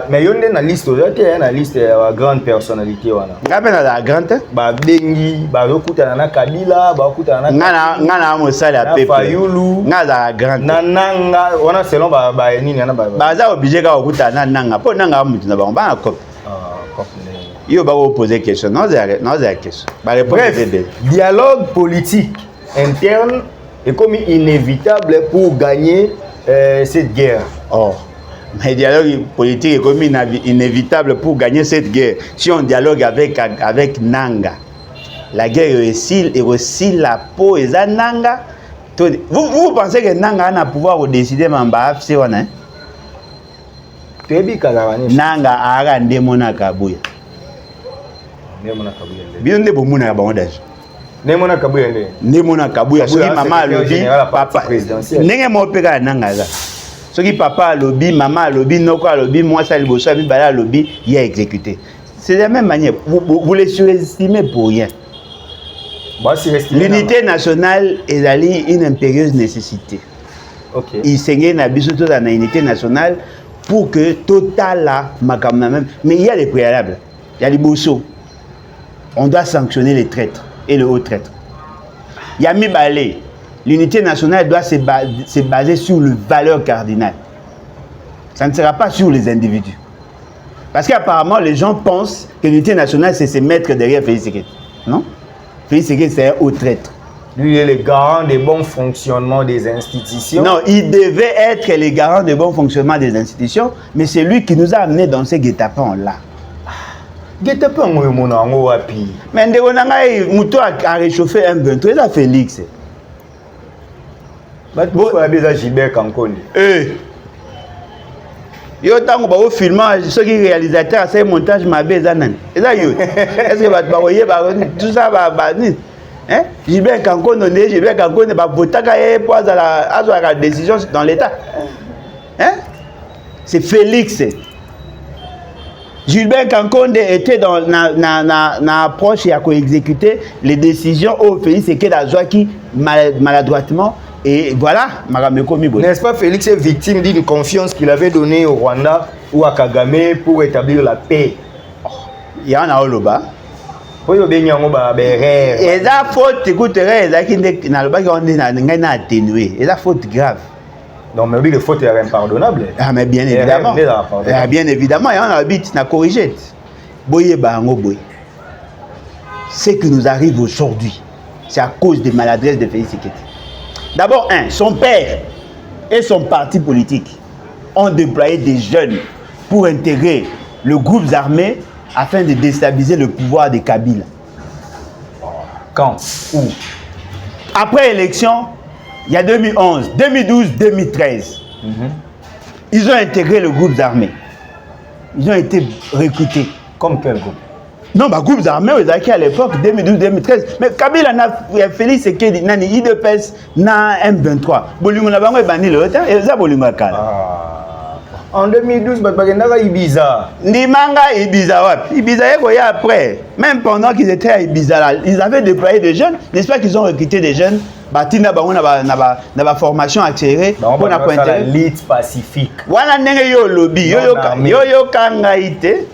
Mais yon na liste aujourd'hui na liste ya grande personnalité wana. Ngabe na la grande Ba bengi ba lokutana na Kabila, ba lokutana na ngana mosala ya peuple. Fayulu. Ngana la grande. Nanga wana selon ba nini na ba. Baza obligé ka okutana nanga. Po nanga mutu na bango ba na cop. Yo ba poser question. Non c'est question. Ba répondre bébé. Dialogue politique interne est comme inévitable pour gagner cette guerre. Oh. Mais le dialogue politique est comme inévitable pour gagner cette guerre. Si on dialogue avec Nanga, la guerre est aussi la peau et ça Nanga. Vous pensez que Nanga a le pouvoir de décider Mamba FC ou non? Nanga a un démon à Kabouya. Bien de bon à Bandage. Nemona Kabouya. Nemona Kabouya. Ce qui maman lobby, papa présidentiel. N'est-ce pas Nanga? Ce qui papa lobby, maman lobby, noko lobby, moi ça le bosso, bala lobby, il a exécuté. C'est de la même manière. Vous les surestimez pour rien. L'unité nationale est une impérieuse nécessité. Okay. Il s'engage na biso dans la unité nationale pour que total la makamna même. Mais il y a les préalables. Il y a les bosso. On doit sanctionner les traîtres et le haut traître. Il y a mis balé. L'unité nationale doit se baser sur le valeur cardinale. Ça ne sera pas sur les individus. Parce qu'apparemment, les gens pensent que l'unité nationale, c'est se mettre derrière Félix Tshisekedi. Non? Félix Tshisekedi, c'est un haut traître. Lui, il est le garant des bons fonctionnements des institutions. Non, il devait être le garant des bons fonctionnements des institutions, mais c'est lui qui nous a amenés dans ces guet-apens-là. Guet-apens, mon ango wapi. Mais Mouto a réchauffé M23, ça Félix. Pourquoi la bise à Gilbert Kankoni? Yo tango ba filmage ceux qui réalisateurs c'est montage ma bise nan. Est-ce que ba voyez tout ça ba ni hein Gilbert Kankoni Gilbert Kankoni ba votaka e pour la décision dans l'état. Hein? C'est Félix. Gilbert Kankoni était dans na approche et a exécuté les décisions au pays c'est que la joie qui maladroitement. Et voilà, n'est-ce pas Félix est victime d'une confiance qu'il avait donnée au Rwanda ou à Kagame pour établir la paix? Il y en a au Loba. Il y a et la faute, écoute, on a atténué. Et la faute grave. Non, mais les fautes sont impardonnables. Ah, mais bien évidemment. Bien évidemment, il y en a habité, il a corrigé. Ce qui nous arrive aujourd'hui, c'est à cause des maladresses de Félix Tshisekedi. D'abord, son père et son parti politique ont déployé des jeunes pour intégrer le groupe armé afin de déstabiliser le pouvoir de Kabila. Quand? Où? Après l'élection, il y a 2011, 2012, 2013. Ils ont intégré le groupe armé. Ils ont été recrutés. Comme quel groupe? Non, bah groupe armé aux acquis à l'époque 2012-2013. Mais Kabila n'a Félix Tshisekedi nani IDPS na M23. Bolingo na bango ebandi le temps et ça bolingo kala. En 2012 bakendaka Ibiza. Ndimanga Ibiza wapi? Ibiza yeko ya après. Même pendant qu'ils étaient à Ibiza là, ils avaient déployé des jeunes, n'est-ce pas qu'ils ont recruté des jeunes batina bango na ba formation accélérée pour na la Lead Pacifique. Wana ndenge yo lobby yo kanga ite.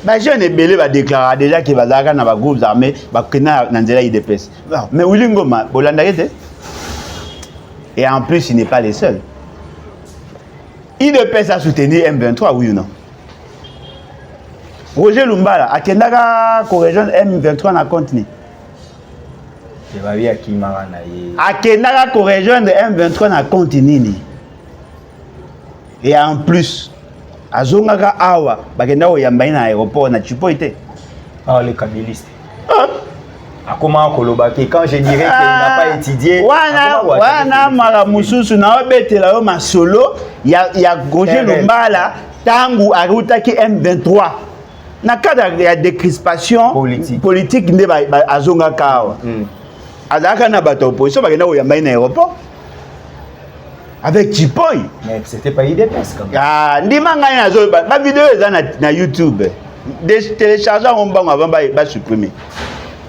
Les jeunes ebele ba déclarer déjà que bazaka na ba groupes armés ba kena na nzela IDPS. Mais Wilingoma Bolanda était. Et en plus il n'est pas le seul. IDPS a soutenu M23 oui ou non? Roger Lumbala a kendaka ko rejoindre M23 na continent. Je va bien qui mara na ye. A kendaka ko rejoindre M23 na continent. Et en plus azongaka awa bakenda oyamba na aéroport na Chipoite. Ah les kabilistes. A comment koloba que quand je dirais qu'il n'a pas étudié wana mara mususu na obetela yo masolo ya Roger Lumbala tangu arutaki M23 na cadre ya décrispation politique nde azongaka awa azaka na bato opposition bakenda oyamba na aéroport avec Chipoy. Mais c'était pas IDPS comme ça. Ah, ndimanga nazo ba vidéo eza na YouTube. Télécharger on bango avant ba supprimer.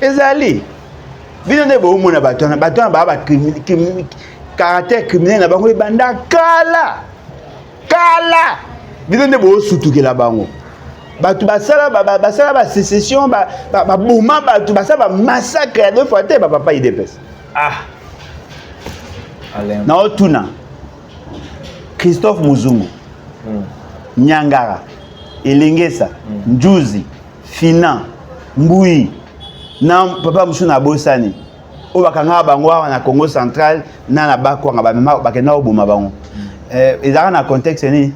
Ezali. Bino ne bo mona bato na ba caractère criminel na bango banda kala. bino nde bo sutukela bango batu basala ba sécession ba boma batu basala ba massacre ya 2 fois te ba papa IDPS na otuna Christophe Muzungu Nyangara Elengesa Njuzi Fina Mbui na papa musu na bosani o bakanga bango na Congo central na bakwanga ba mema bakena obuma bango ezaka na contexte ni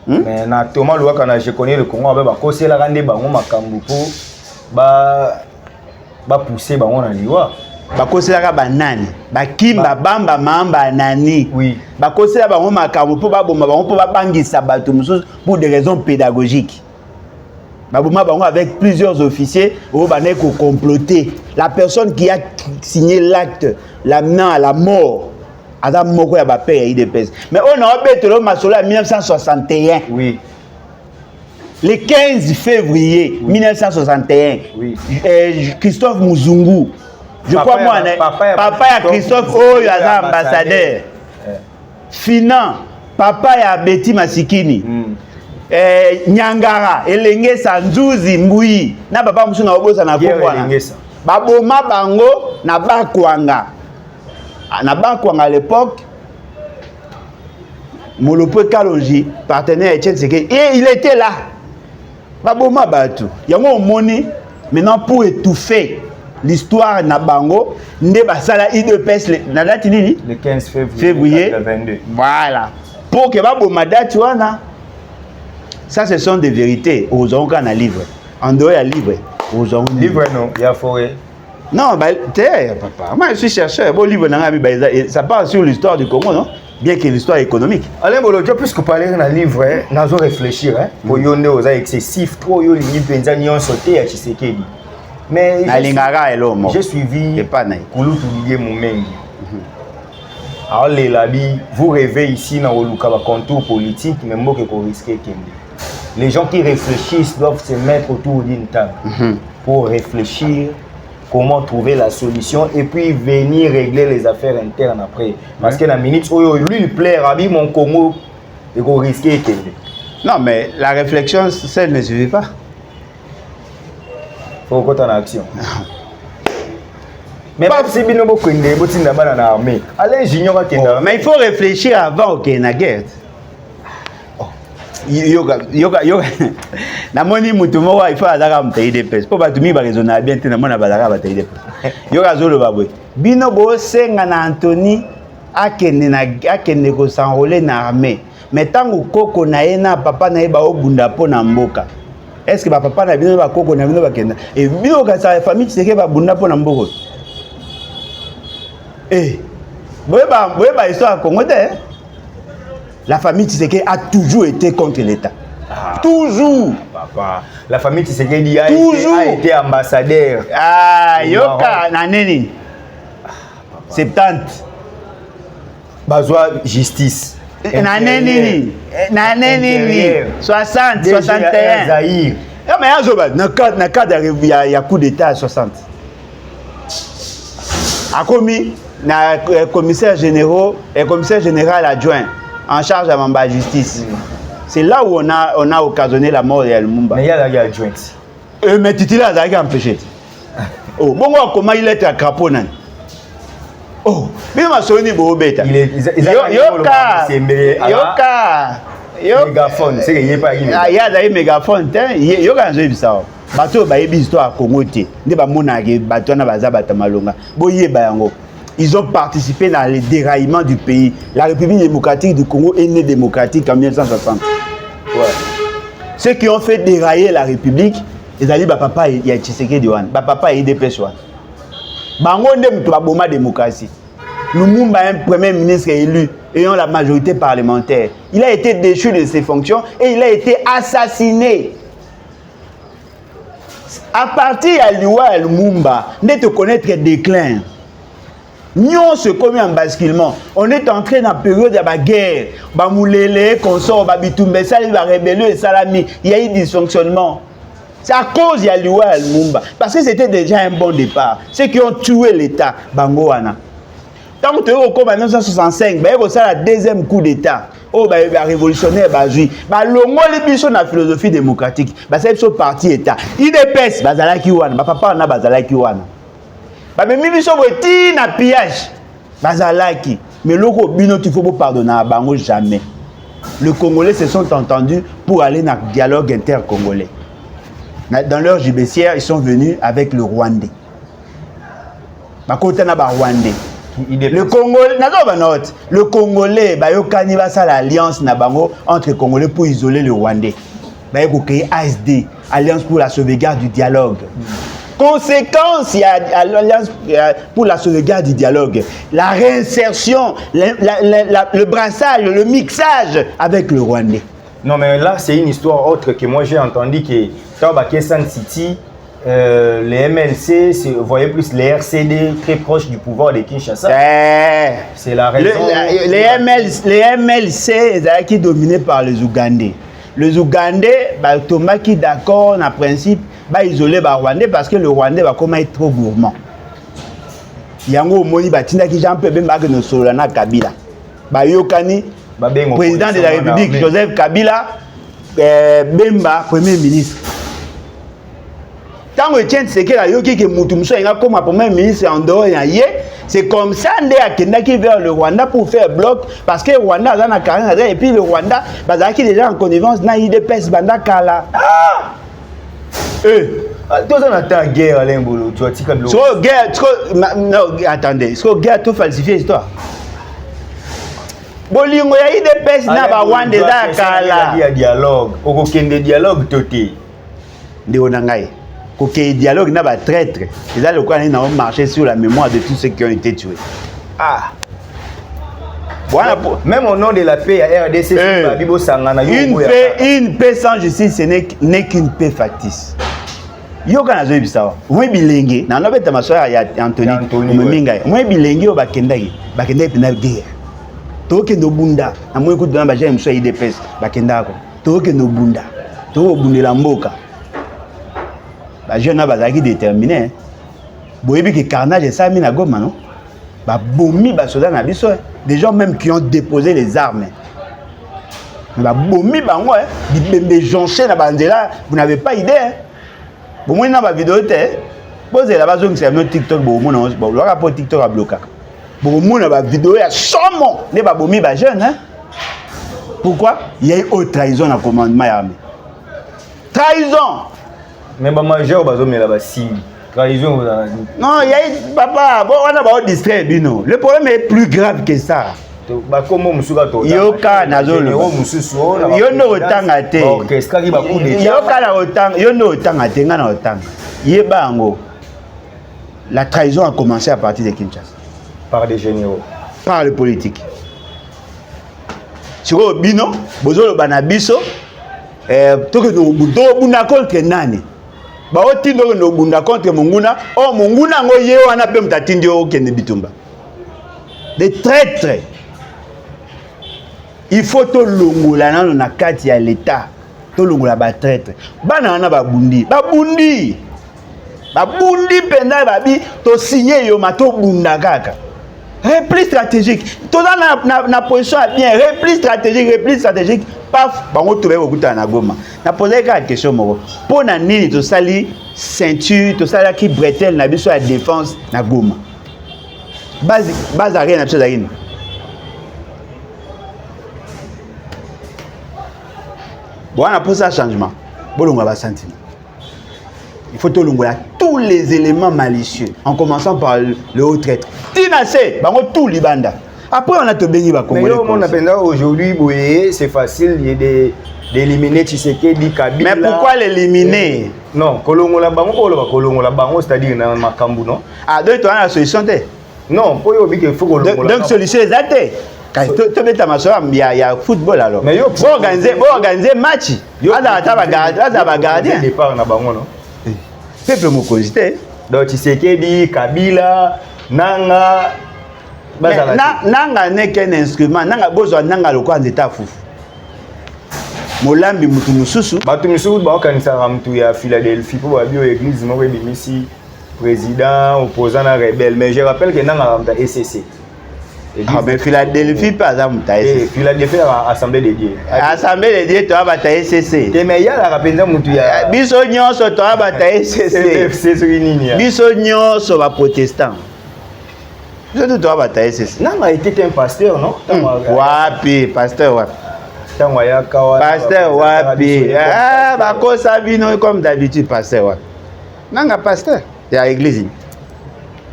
mais na Thomas Louaka na je connais le Congo ba kosela kande bango makambu po ba pousser bango na liwa bakoselaka banani bakimba bamba mamba nani oui bakosela bango makambu po baboma bango po babangisa bato mususu pour des raisons pédagogiques baboma bango avec plusieurs officiers au bané ko comploter la personne qui a signé l'acte l'amenant à la mort Adam moko ya ba père IDPS mais on a obetelo masolo en 1961 oui le 15 février 1961 oui Christophe Muzungu je crois moi papa ya Christophe oyo aza ambassadeur Fina papa ya Betty Masikini Nyangara Elengesa Nzuzi Mbui na papa musu na obosa na kokwana baboma bango na bakwanga à l'époque Molopo Kalonji partenaire Etienne Tshisekedi et il était là baboma batu yango moni maintenant pour étouffer l'histoire na bango nde basala IDPS na date nini le 15 février 2022 voilà pour que baboma date wana ça ce sont des vérités aux onga na livre en dehors ya livre aux onga livre non il y a forêt non bah papa moi je suis chercheur bon livre nanga ça parle sur l'histoire du Congo non bien que l'histoire économique Alain Bolodjo puisque parler dans livre nazo réfléchir pour yonde aux excessif trop yo lingi penza nyonso te ya Tshisekedi mais j'ai suivi Kulutu Lié Moumengi. Alors les labis, vous rêvez ici dans le contour politique, mais moi que vous risquez les gens qui réfléchissent doivent se mettre autour d'une table pour réfléchir comment trouver la solution et puis venir régler les affaires internes après. Parce que la minute où lui il plaît, Rabi mon Congo, et vous risquez non mais la réflexion seule ne suffit pas. Faut qu'on en action. Mais pas si bien beaucoup de l'armée. Allez, j'ignore mais il faut réfléchir avant qu'il y ait une guerre. Yoga. Na moni mutumo il faut azaka mtayi de pes. Po batumi ba raisonner bien te na mona bazaka batayi de pes. Yoga zolo babwe. Bino bo senga na Anthony akende ko s'enrôler na armée. Mais tango koko na ena papa na eba obunda po na mboka. Est-ce que papa na bino ba koko na bino ba kenda et bino ka sa famille Tshisekedi ba bunda po na mboko boyeba histoire Congo te la famille Tshisekedi a toujours été contre l'État toujours papa la famille Tshisekedi a été ambassadeur yoka na nini 70 bazwa justice na nini 60 61 Zaïre mais azoba na cadre ya coup d'état à 60 a commis na commissaire général adjoint en charge de la justice. C'est là où on a occasionné la mort de Lumumba. Mais il y a la adjoint. Mais titulaire a empêché. Oh, bon, comment il est à crapaud? Oh, mais ma soni bobeta. Mégaphone, c'est qu'il n'y a pas une. Il y a des mégaphones, il y a un jeu ça. Bateau ba histoire Congo te. Ne ba monage bateau na baza batamalonga. Boye bayango. Ils ont participé dans le déraillement du pays. La République démocratique du Congo est née démocratique en 1960. Ouais. Ceux qui ont fait dérailler la République, ils allaient papa il y a Tshisekedi wan, papa il dépêche wan. Bango ndem to boma démocratie. Lumumba un premier ministre élu ayant la majorité parlementaire. Il a été déchu de ses fonctions et il a été assassiné. À partir de Liwa Lumumba, ne te connaître déclin. Nous se commis en basculement. On est entré dans la période de la guerre. Bamoulele, consort, Babitumbe, la rébellion et Salami. Il y a eu dysfonctionnement. C'est à cause de Liwa Lumumba. Parce que c'était déjà un bon départ. Ceux qui ont tué l'État, Bangoana. Tant que tu es au 1965, c'est le deuxième coup d'État. Oh, bah, révolutionnaire, bah, l'ongo les biso na philosophie démocratique. Bah, c'est ce parti État. IDPS, bah, zalaki wana. Bah, papa, na, bah, zalaki wana. Bah, mais biso, ti na pillage. Bah, zalaki. Mais l'oko bino, tu faut pas pardonner à bango jamais. Les Congolais se sont entendus pour aller dans le dialogue inter-congolais. Dans leur judiciaire, ils sont venus avec le Rwandais. Bah, côté na, bah, Rwandais. Le Congolais, le Congolais, bah, yo kaniba ça l'alliance na bango entre Congolais pour isoler le Rwandais. Bah, yo créé ASD, Alliance pour la sauvegarde du dialogue. Conséquence, il y a l'alliance pour la sauvegarde du dialogue, la réinsertion, le brassage, le mixage avec le Rwandais. Non, mais là, c'est une histoire autre que moi j'ai entendu que dans Bakesan City, les MLC, vous voyez plus les RCD très proches du pouvoir de Kinshasa. C'est la raison. Les MLC, qui dominés par les Ougandais. Les Ougandais, bah, Thomas qui d'accord, en principe, bah, isoler le Rwandais parce que le Rwandais va comment être trop gourmand. Yango Moni Batinda qui j'en peux bien que nous Solana Kabila. Bah, Yokani, président de la République, Joseph Kabila, Bemba, premier ministre. Tant que Etienne Tshisekedi a yoki que Moutoumso est comme premier ministre en dehors c'est comme ça qui vers le Rwanda pour faire bloc parce que le Rwanda a un carré et puis le Rwanda qui est déjà en connivence dans l'IDPS banda kala. Toi on attend guerre Alain Bolo, tu as tika de l'eau. Guerre, non attendez, guerre tout falsifier l'histoire. Bolingo ya IDPS na ba Rwanda da kala. Il y a dialogue, okokende dialogue toté. Ndeo nangai. Pour qu'il y ait dialogue, il y a des traîtres. Et là, le quoi, on a marché sur la mémoire de tous ceux qui ont été tués. Ah! Voilà, même au nom de la paix à RDC, une paix sans justice, ce n'est qu'une paix factice. Yo kana zo bisawa. Moi bilingue, na no beta masoya ya Anthony Muminga. Moi bilingue o bakendaki pina guerre. To ke no bunda, na moi kudu na ba jam so IDPS bakendako. To ke no bunda. To bundela mboka. Bah, je n'ai pas déterminé. Boyebi que carnage est ça mis na Goma non? Bah bomi ba soda na biso. Des gens même qui ont déposé les armes. Bah bomi bango bibembe jonché na bandela, vous n'avez pas idée. Bon moi na ba vidéo té. Posez la base sur notre TikTok bon moi non, bon le rapport TikTok a bloqué. Bon moi na ba vidéo ya somo, ne ba bomi ba jeune hein. Pourquoi? Il y a eu haute trahison dans le commandement armé. Trahison. Mais bah majeur bazo mais là-bas si trahison. Non, il y a papa, bon on a pas distrait bino. Le problème est plus grave que ça. Bah comment musuka to. Yoka nazolo. Yo no otanga te. Orchestre qui ba coup de. Yoka na otanga, yo no otanga te nga na otanga. Yebango. La trahison a commencé à partir de Kinshasa. Par des généraux. Par les politiques. Siko bino, bozolo banabiso toke no bunda contre nani. Ba otindo no bunda contre Monguna, oh Monguna ngo ye wana pe mtatindi o kende bitumba. Des traîtres. Il faut to longola nano na kati ya l'état. To longola ba traître. Bana na ba bundi. Ba bundi penda babi to signer yo mato bunda kaka. Repli stratégique. Tout dans na position bien, repli stratégique. Paf, bango tobe okuta na Goma. Na poser une question moko. Pona nini to sali ceinture, to sala ki bretelle na biso ya défense na Goma. Base rien na chose rien. Bon, on a posé un changement. Bon, on va sentiment. Il faut tout tous les éléments malicieux, en commençant par le haut traître. Tinasé, tout Libanda. Après, on a tout béni. Mais aujourd'hui, c'est facile d'éliminer Tshisekedi, Kabila. Mais pourquoi l'éliminer? Non, Kolongola Bango, c'est-à-dire dans Makambu, non? Ah, donc tu as la solution? Non, pour il faut Kolongola. Donc, solution exacte. Il y a football alors. Mais vous organisez match. Vous avez départ na bango, non? Peuple mokosité. Donc Tshisekedi, Kabila, Nanga. Nanga n'est qu'un instrument. Nanga besoin Nanga le coin d'état fou. Molambi mutu mususu. Batu mususu ba kanisa ramtu ya Philadelphie pour ba bio église mo bimisi président opposant à rebelle. Mais je rappelle que Nanga ramta SCC. Ah, mais Philadelphie, pas à Moutaï. Philadelphie, Assemblée des dieux. Assemblée des dieux, tu as bataillé CC. Mais il y a la rapide, Moutouya. Bisognon, tu as bataillé CC. Bisognon, tu as protestant. Je te dois batailler CC. Non, mais il était un pasteur, non? Wapi, pasteur, wapi. Pasteur, wapi. Ah, bah, quoi ça vient comme d'habitude, pasteur, wapi. Non, pasteur. Il y a l'église.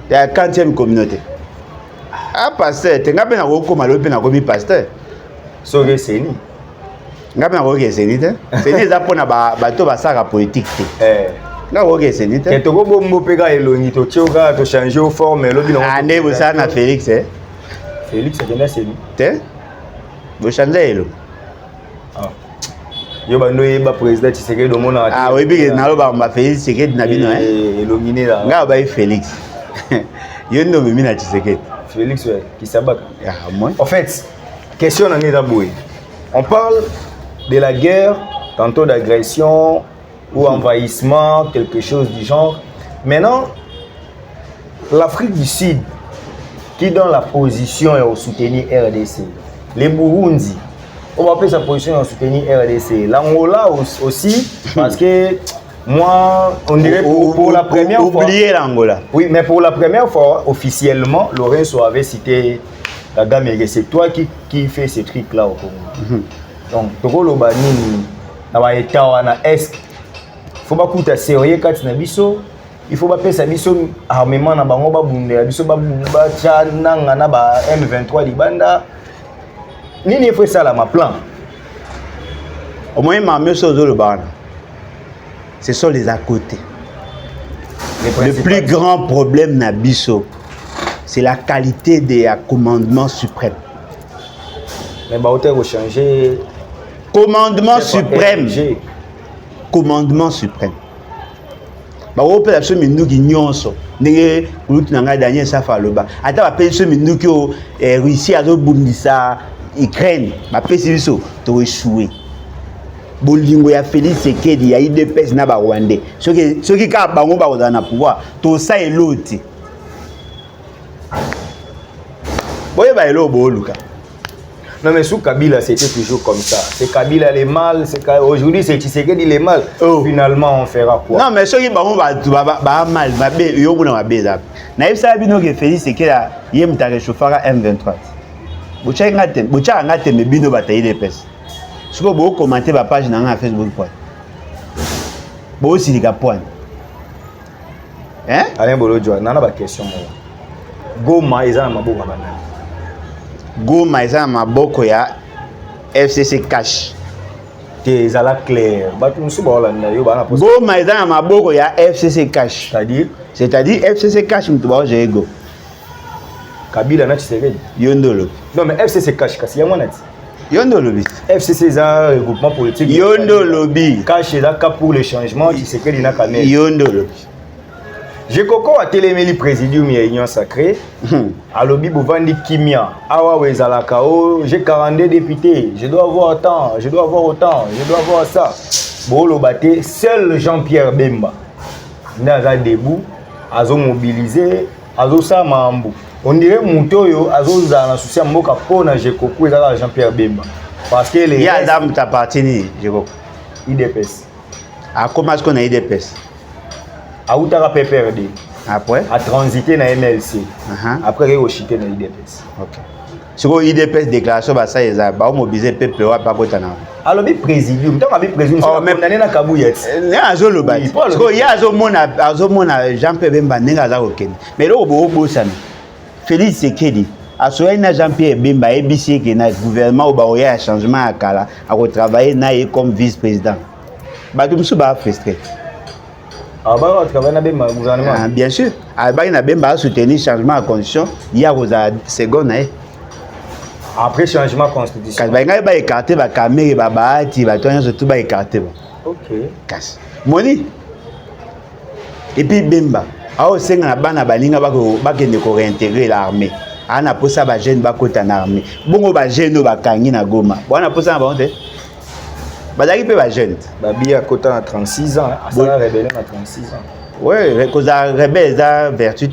Il y a la 40e communauté. Ah, pasteur, tu n'as pas de pasteur. Sauvé Séni. Tu n'as pas de Séni. Séni, c'est pour la politique. Tu as Séni. Tu as changé de forme. Ah, vous savez, Félix. Félix, c'est bien Séni. Vous changez. Yo bando yeba président Tshisekedi do mona. Ah oui, bien na lo ba Félix Tshisekedi na bino illuminé là. Nga ba Félix. Yo ndo mimi na Tshisekedi. Félix ouais, qui sabaka. Ah moi. En fait, question en Nidaboué. On parle de la guerre, tantôt d'agression ou envahissement, quelque chose du genre. Maintenant, l'Afrique du Sud qui donne la position et au soutenir RDC. Les Burundi on va appeler sa position en soutenir RDC. L'Angola aussi, parce que moi, on dirait pour la première fois... Oubliez l'Angola. Oui, mais pour la première fois, officiellement, Lorenzo avait cité Kagame. C'est toi qui fais ces trucs-là au Congo. Donc, Togo Lobanini, est-ce qu'il faut pas coûter sérieux quand il faut pas payer biso armement na bango ba bunde biso ba chana na ba M23 libanda. Nini fait ça là ma plan. Au moins ma monsieur le ban. Ce sont les à côté. Le plus grand problème Nabiso, c'est la qualité des commandements suprêmes. Mais bah vous changer. Commandement suprême. Commandement suprême. Bah vous pouvez absolument nous qui nyonso. N'est que nous Daniel Safaloba. Attends va payer ce minute que Russie a bundisa. Ukraine, ma péciviso, tu as échoué. Bolingo ya Félix Tshisekedi ya IDPS na ba Rwandais. Ceux qui ka bango ba na pouvoir, to ça et l'autre. Boye ba elo boluka. Non mais sous Kabila c'était toujours comme ça. C'est Kabila les mal, aujourd'hui c'est Tshisekedi les mal. Oh. Finalement on fera quoi? Non mais ceux qui bango ba mal, ba be yo bona ba beza. Na yebisa bino ke Félix Tshisekedi ye mutare chauffara M23. Bocha ngate me bino bataille des pes. Si vous commenter ma page na Facebook point. Bo aussi les point. Hein? Alain Bolodjo, nana ba question mo. Goma eza maboko banana. Goma eza maboko ya FCC cash. Te ezala clair. Batu musu ba Holanda yo bana poste. Goma eza maboko ya FCC cash. C'est-à-dire FCC cash mtu ba jego. Kabila na Tshisekedi. Yondolo. Non mais FCC cash kasi yango nati. Yondo lobby. FCC c'est un regroupement politique. Yondo lobby. Cash est là pour le changement Tshisekedi na kamel. Yondo lobby. J'ai Koko a téléméli présidium ya Union Sacrée. À lobby Bouvandi Kimia. Awa Wezalakao, j'ai 42 députés. Je dois avoir autant, je dois avoir autant, je dois avoir ça. Bolo Baté, seul Jean-Pierre Bemba. Naza debout, azo mobilisé, azo sa mambu. On dirait Moutoyo, azo za na souci mboka pona j'ai Koko ezala Jean-Pierre Bemba. Parce que les ya dame t'appartient, j'ai Koko. IDPS. À comment est-ce qu'on a IDPS? A Outara PPRD. Après? A transité na MLC. Après, il a chité na IDPS. Ok. Si vous IDPS déclaration, ça y est, vous mobilisez le peuple, pas quoi t'en as. Alors, le présidium, tant que le présidium, c'est condamné à Kabouyet. Il y a un zolo bat. Parce qu'il y a un zolo Jean-Pierre Bemba, n'est-ce pas? Mais là, au bout, ça Félix Tshisekedi, à ce moment Jean-Pierre Bemba, ABC, qui est le gouvernement, il y a un changement à Kala, à retravailler comme vice-président. Bah, tout le monde est frustré. Bien sûr. Il y a soutenir le changement de constitution. Il y a une seconde. Après changement de constitution. Il y a écarté la caméra, il y a écarté. Ok. Moni. Et puis Bemba. Il y a des gens qui réintégrer l'armée. Il y a des gens qui ont l'armée. Il y a des gens qui ont Goma. Il y a des gens qui Bazaki peut pas jeune. Babi a côté à 36 ans, à la rébellion à 36 ans. Ouais, cause la rebelle a vertu.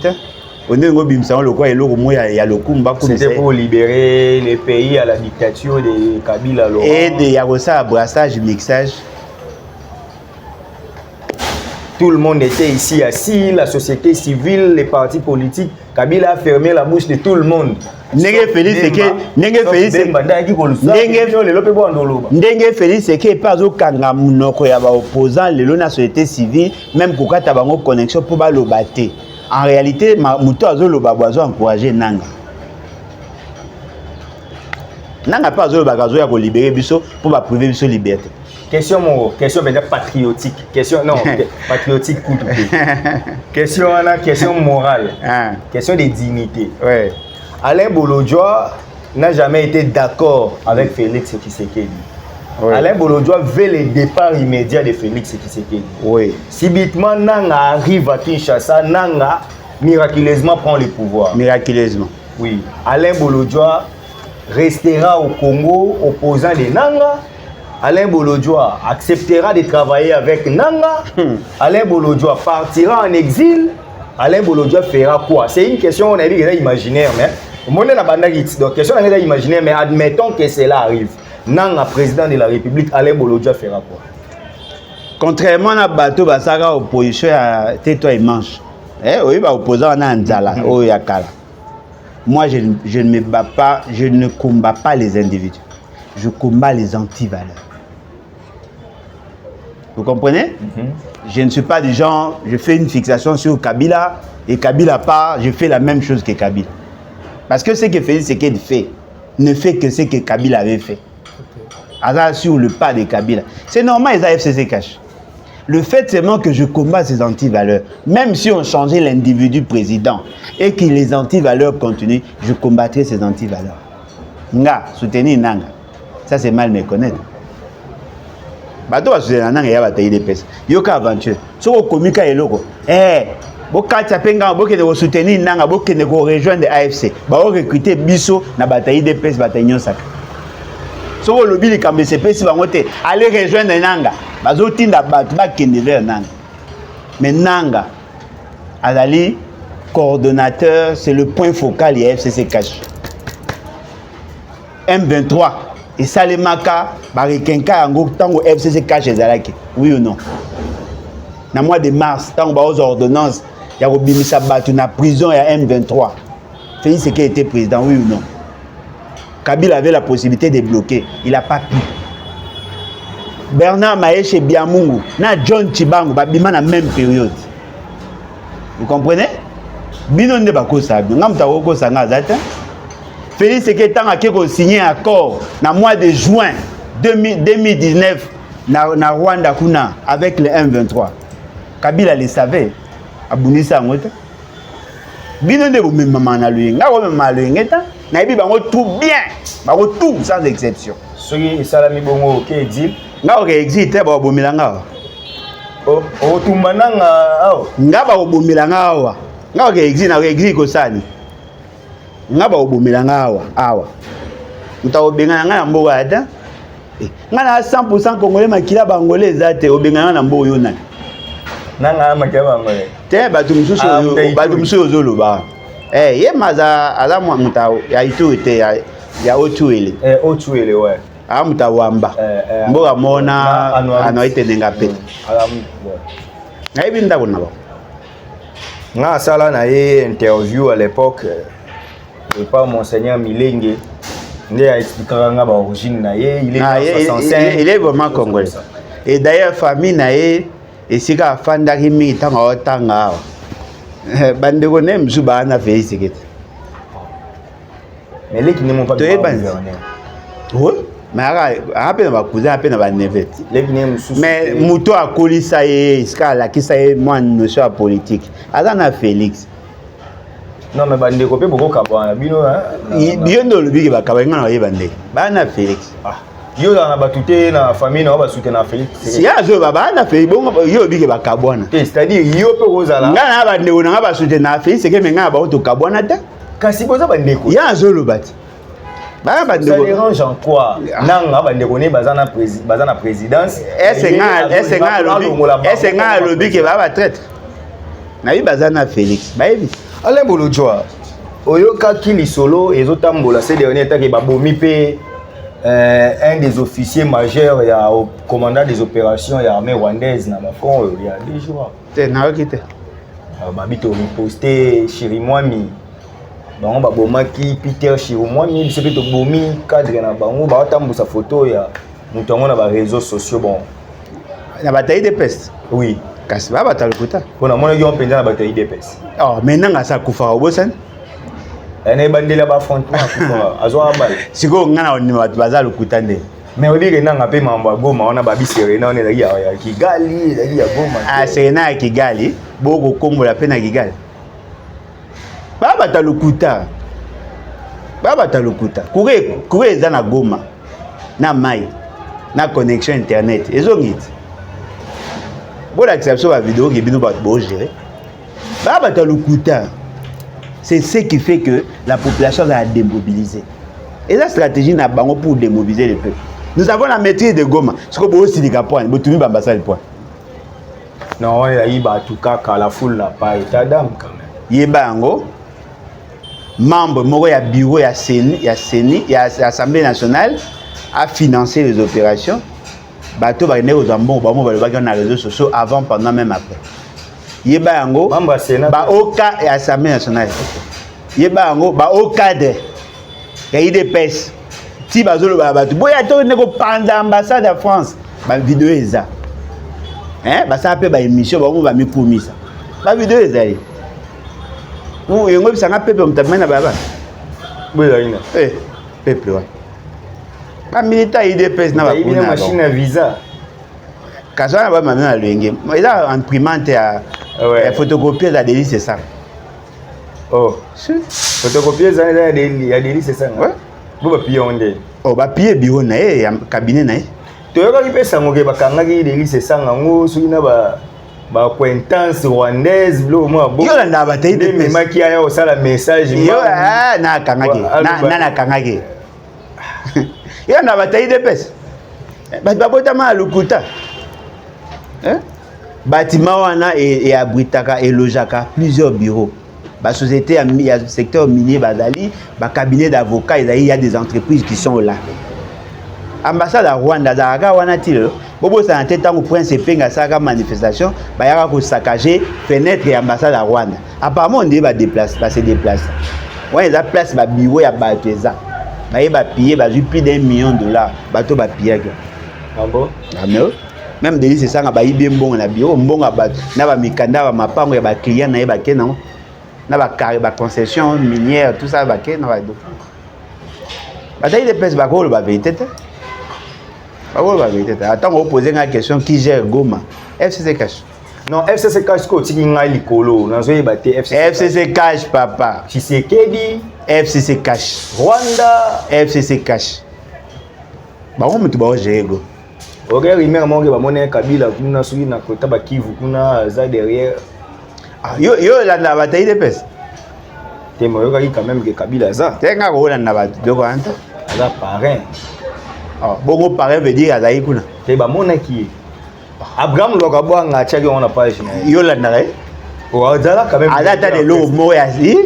On est au bimsan le quoi et le moya il y a le kumba. C'était pour libérer les pays à la dictature de Kabila. Et de Yarosa à brassage, mixage. Tout le monde était ici assis, la société civile, les partis politiques. Kabila a fermé la bouche de tout le monde. Ndenge Félix c'est que Ndenge Félix c'est que pas au kanga munoko ya ba opposant le la société civile même kokata bango connexion pour ba lobate. En réalité muto azo loba bozo encourager nanga. Nanga pas azo loba gazo ya ko libérer biso pour ba priver biso liberté. Question patriotique. Question non, patriotique pour tout pays. Question morale. Question de dignité. Ouais. Alain Bolodjoa n'a jamais été d'accord avec Félix Tshisekedi. Oui. Alain Bolodjoa veut le départ immédiat de Félix Tshisekedi. Oui. Subitement, Nanga arrive à Kinshasa, Nanga miraculeusement prend le pouvoir. Miraculeusement. Oui. Alain Bolodjoa restera au Congo opposant de Nanga. Alain Bolodjoa acceptera de travailler avec Nanga. Alain Bolodjoa partira en exil. Alain Bolodjoa fera quoi? C'est une question, on a dit, imaginaire, mais donc question imaginaire, mais admettons que cela arrive. Nanga, président de la République, Alain Bolodjoa fera quoi? Contrairement à Bato Basara opposition à Této et Manche. Oui, opposant à Nzala, Oyakala. Moi, je ne me bats pas, je ne combats pas les individus. Je combats les antivaleurs. Vous comprenez? Je ne suis pas du genre, je fais une fixation sur Kabila et Kabila part, je fais la même chose que Kabila. Parce que ce que Félix Tshisekedi fait ne fait que ce que Kabila avait fait. Okay. Sur le pas de Kabila. C'est normal, les AFC se cachent. Le fait seulement que je combats ces antivaleurs, même si on changeait l'individu président et que les antivaleurs continuent, je combattrai ces antivaleurs. Nga, soutenir Nanga. Ça, c'est mal me connaître. Bato va soutenir Nanga, il y a bataille de pèse. Yoka aventure. Si vous communiquez et logo, Bokata penga boke de soutenir Nanga, boke de rejoindre AFC. Ba recruter biso na bataille de pèse, bataille nyonsa. Si vous lobby les KMCP, si vous allez rejoindre Nanga, bazo tinda bato ba kende vers Nanga. Mais Nanga, Azali, coordonnateur, c'est le point focal et FCC cache. M23 et Salemaka, Barikenka, Ango, Tango FCC cache Zalaki. Oui ou non? Dans le mois de mars, tant que aux ordonnances, il y a Robimisa Batu na prison et à M23. Félix Tshisekedi était président, oui ou non? Kabila avait la possibilité de bloquer, il n'a pas pu. Bernard Maïche Biamungu, na John Chibangu, babima na même période. Vous comprenez? Bino ne ba ko sabi, ngam ta ko sanga zata. Félix Tshisekedi a signé un accord dans le mois de juin 2019 na Rwanda kuna avec le M23. Kabila le savait. Abunisa ngote. Bino de même maman na lui. Nga ko même lui ngeta. Na ibi bango tout bien. Bango tout sans exception. Soki salami bongo ke exil. Nga ko exil te ba bomilanga. O tumbananga awo. Nga ba bomilanga awa. Nga ko exil na exil ko sani. Nga ba bomilanga awa. Nta obenga nga mbo ata. Nga na 100% congolais makila bangolais zate obenga na mbo yo nani. Nanga makila bangolais. Te batu msuyo zolo ba. Ye maza ala muta ya ituite ya otuele. Otuele ouais. Muta wamba. Mboga mona anoite nenga pete. Nga ibi ndako na ba. Nga sala na ye interview à l'époque et par monseigneur Milenge. Il a expliqué nga ba origine na ye, il est en 65. Il est vraiment congolais. Et d'ailleurs famille na ye et si ka fanda ki mi tanga otanga. Bande ko nem zuba na Félix Tshisekedi. Mais les qui ne m'ont pas de oui, mais après ba cousin après na ba neveu. Mais muto akolisa ye ska la kisa ye moi notion politique. Azana Félix. Non mais bande ko pe boko kabwana bino hein. Biondo lobi ke ba kabanga na ye bande. Bana Félix. Ah. Yo na batute na famille na ba soutenir Félix. Si azo baba na Félix bongo yo bi ke ba kabwana. C'est-à-dire yo pe kozala. Ngana ba ndeko na ba soutenir Félix ke menga ba to kabwana ta. Kasi boza bandeko. Ya azo lobati. Ba ba ndeko. Ça dérange en quoi? Nanga bandeko ne bazana présidence. Est-ce nga lobi ke ba traite. Na bi bazana Félix. Ba ebi. Alain Bolojwa, oyoka kili solo ezotambola ces derniers temps que babomi pe un des officiers majeurs ya au commandant des opérations ya armée rwandaise na front il y a 2 jours. T'es na okité. Babito riposté Chirimwami. Bango babomaki Peter Chirimwami, c'est plutôt bomi cadre na bango ba tambusa photo ya mutongo na ba réseaux sociaux bon. Na bataille de peste. Oui. Kasi ba batalukuta. Pona mona yo penza na bataille de peste. Oh, maintenant ngasa kufa obosan. Ene bandela ba affrontement kufa azwa bal. Siko ngana oni bazalu kutande. Mais on dit que nanga pe mambo Goma on a babi Serena on est ya Kigali ya Goma. Ah Serena ya Kigali, boko kombo la pena Kigali. Baba talukuta. Baba talukuta. Kure za na Goma. Na mai. Na connexion internet. Ezongiti. Bon acception la vidéo qui bino ba gérer. Baba talukuta. C'est ce qui fait que la population va démobiliser. Et la stratégie n'a pas pour démobiliser le peuple. Nous avons la maîtrise de Goma. Ce que vous aussi dit point, vous tournez l'ambassade point. Non, il y a tout cas la foule n'a pas état d'âme quand même. Yebango, membre moro ya bureau ya CENI, ya Assemblée nationale a financé les opérations. Bateau va venir aux ambons, ba mo ba le na réseaux sociaux avant, pendant, même après. Yebango, membre Sénat, ba oka et Assemblée nationale. Yebango, ba au cadre. Ya IDPS. Si bazolo ba batu boya to ne ko panda ambassade de France ba vidéo eza ba ça pe ba émission ba mo ba mi promisa ba vidéo eza yi ou yengo bisanga pepe mtamena baba boya ina pepe wa ba militaire IDPS na ba kuna machine à visa kaza ba mama na lenge eza imprimante ya photocopie da délice c'est ça. Oh photocopie za ya délice c'est ça. Ouais. Ba pied onde. Oh ba pied bureau na ya cabinet na. Toyoka kipesa ngoke bakangaki délice sanga ngo suna ba acquaintance rwandaise blo mo bo. Yo na ba tayi de maki aya osala message yo na kangaki na kangaki. Yo na ba tayi de pesa. Ba bota ma lukuta. Bâtiment wana et abritaka et lojaka plusieurs bureaux. La société il y a le secteur minier bazali, ba cabinet d'avocats, il y a des entreprises qui sont là. Ambassade à Rwanda zaka wana tilo, bobo sa en tête au prince penga saka manifestation, ba yaka ko saccager fenêtre et ambassade à Rwanda. Apparemment on dit ba déplacer, ba se déplacer. Ouais, ils a place ba bureau ya ba pesa. Ba y ba payer ba plus d'$1 million, bato ba payer. Ah bon? Ah mais même délit c'est ça ba yibé mbongo na bureau, mbongo ba na ba mikanda ba mapango ya ba client na ba kenango. Na ba concession minière tout ça ba ke na ba do bataille de pèse ba ko ba vérité ba ko ba vérité attends on poser une question qui gère Goma FCC cash non FCC cash ko tiki ngai likolo na zo ba te FCC cash papa Tshisekedi FCC cash Rwanda FCC cash ba on mutu ba gérer go oge rimère monge ba mona Kabila kuna sui na kota ba Kivu kuna za derrière. Yo la bataille de pèse. T'es moi quand même que Kabila ça. T'es nga ko la bataille de quoi anta? Ça parrain. Oh, bongo parrain veut dire azai kuna. T'es ba mona qui Abraham Lokabo nga tchaki on a page. Yo la ndare. O azala quand même. Alata de logo mo ya si.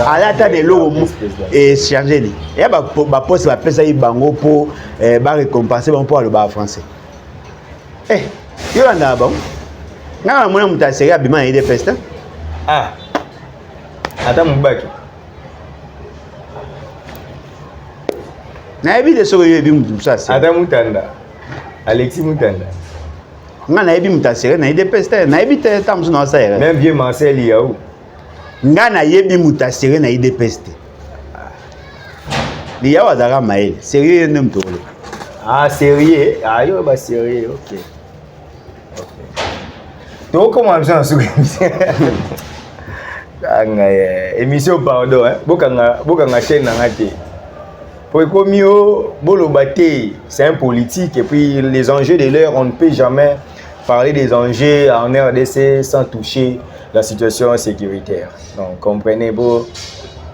Alata de logo mo et chargé ni. Et ba poste ba pesa yi bango pour ba récompenser bon pour le bas français. Yo la ndaba. Nga mona mutaseri abima ide pesta. Ah. Ata mbaki. Na ebi de soko yo ebi mutu ça c'est. Ata mutanda. Alexis Mutanda. Nga na ebi mutaseri na ide pesta na ebi te tamsu na ça era. Même vieux Marcel Yaou. Nga na ebi mutaseri na ide pesta. Liya wazaka maele. Sérieux ne mtolo. Ah sérieux. Ah yo ba sérieux. OK. Donc comment ça se émission pardon hein bokanga chaîne na ngate pour comme bolo baté c'est un politique et puis les enjeux de l'heure on ne peut jamais parler des enjeux en RDC sans toucher la situation sécuritaire donc comprenez beau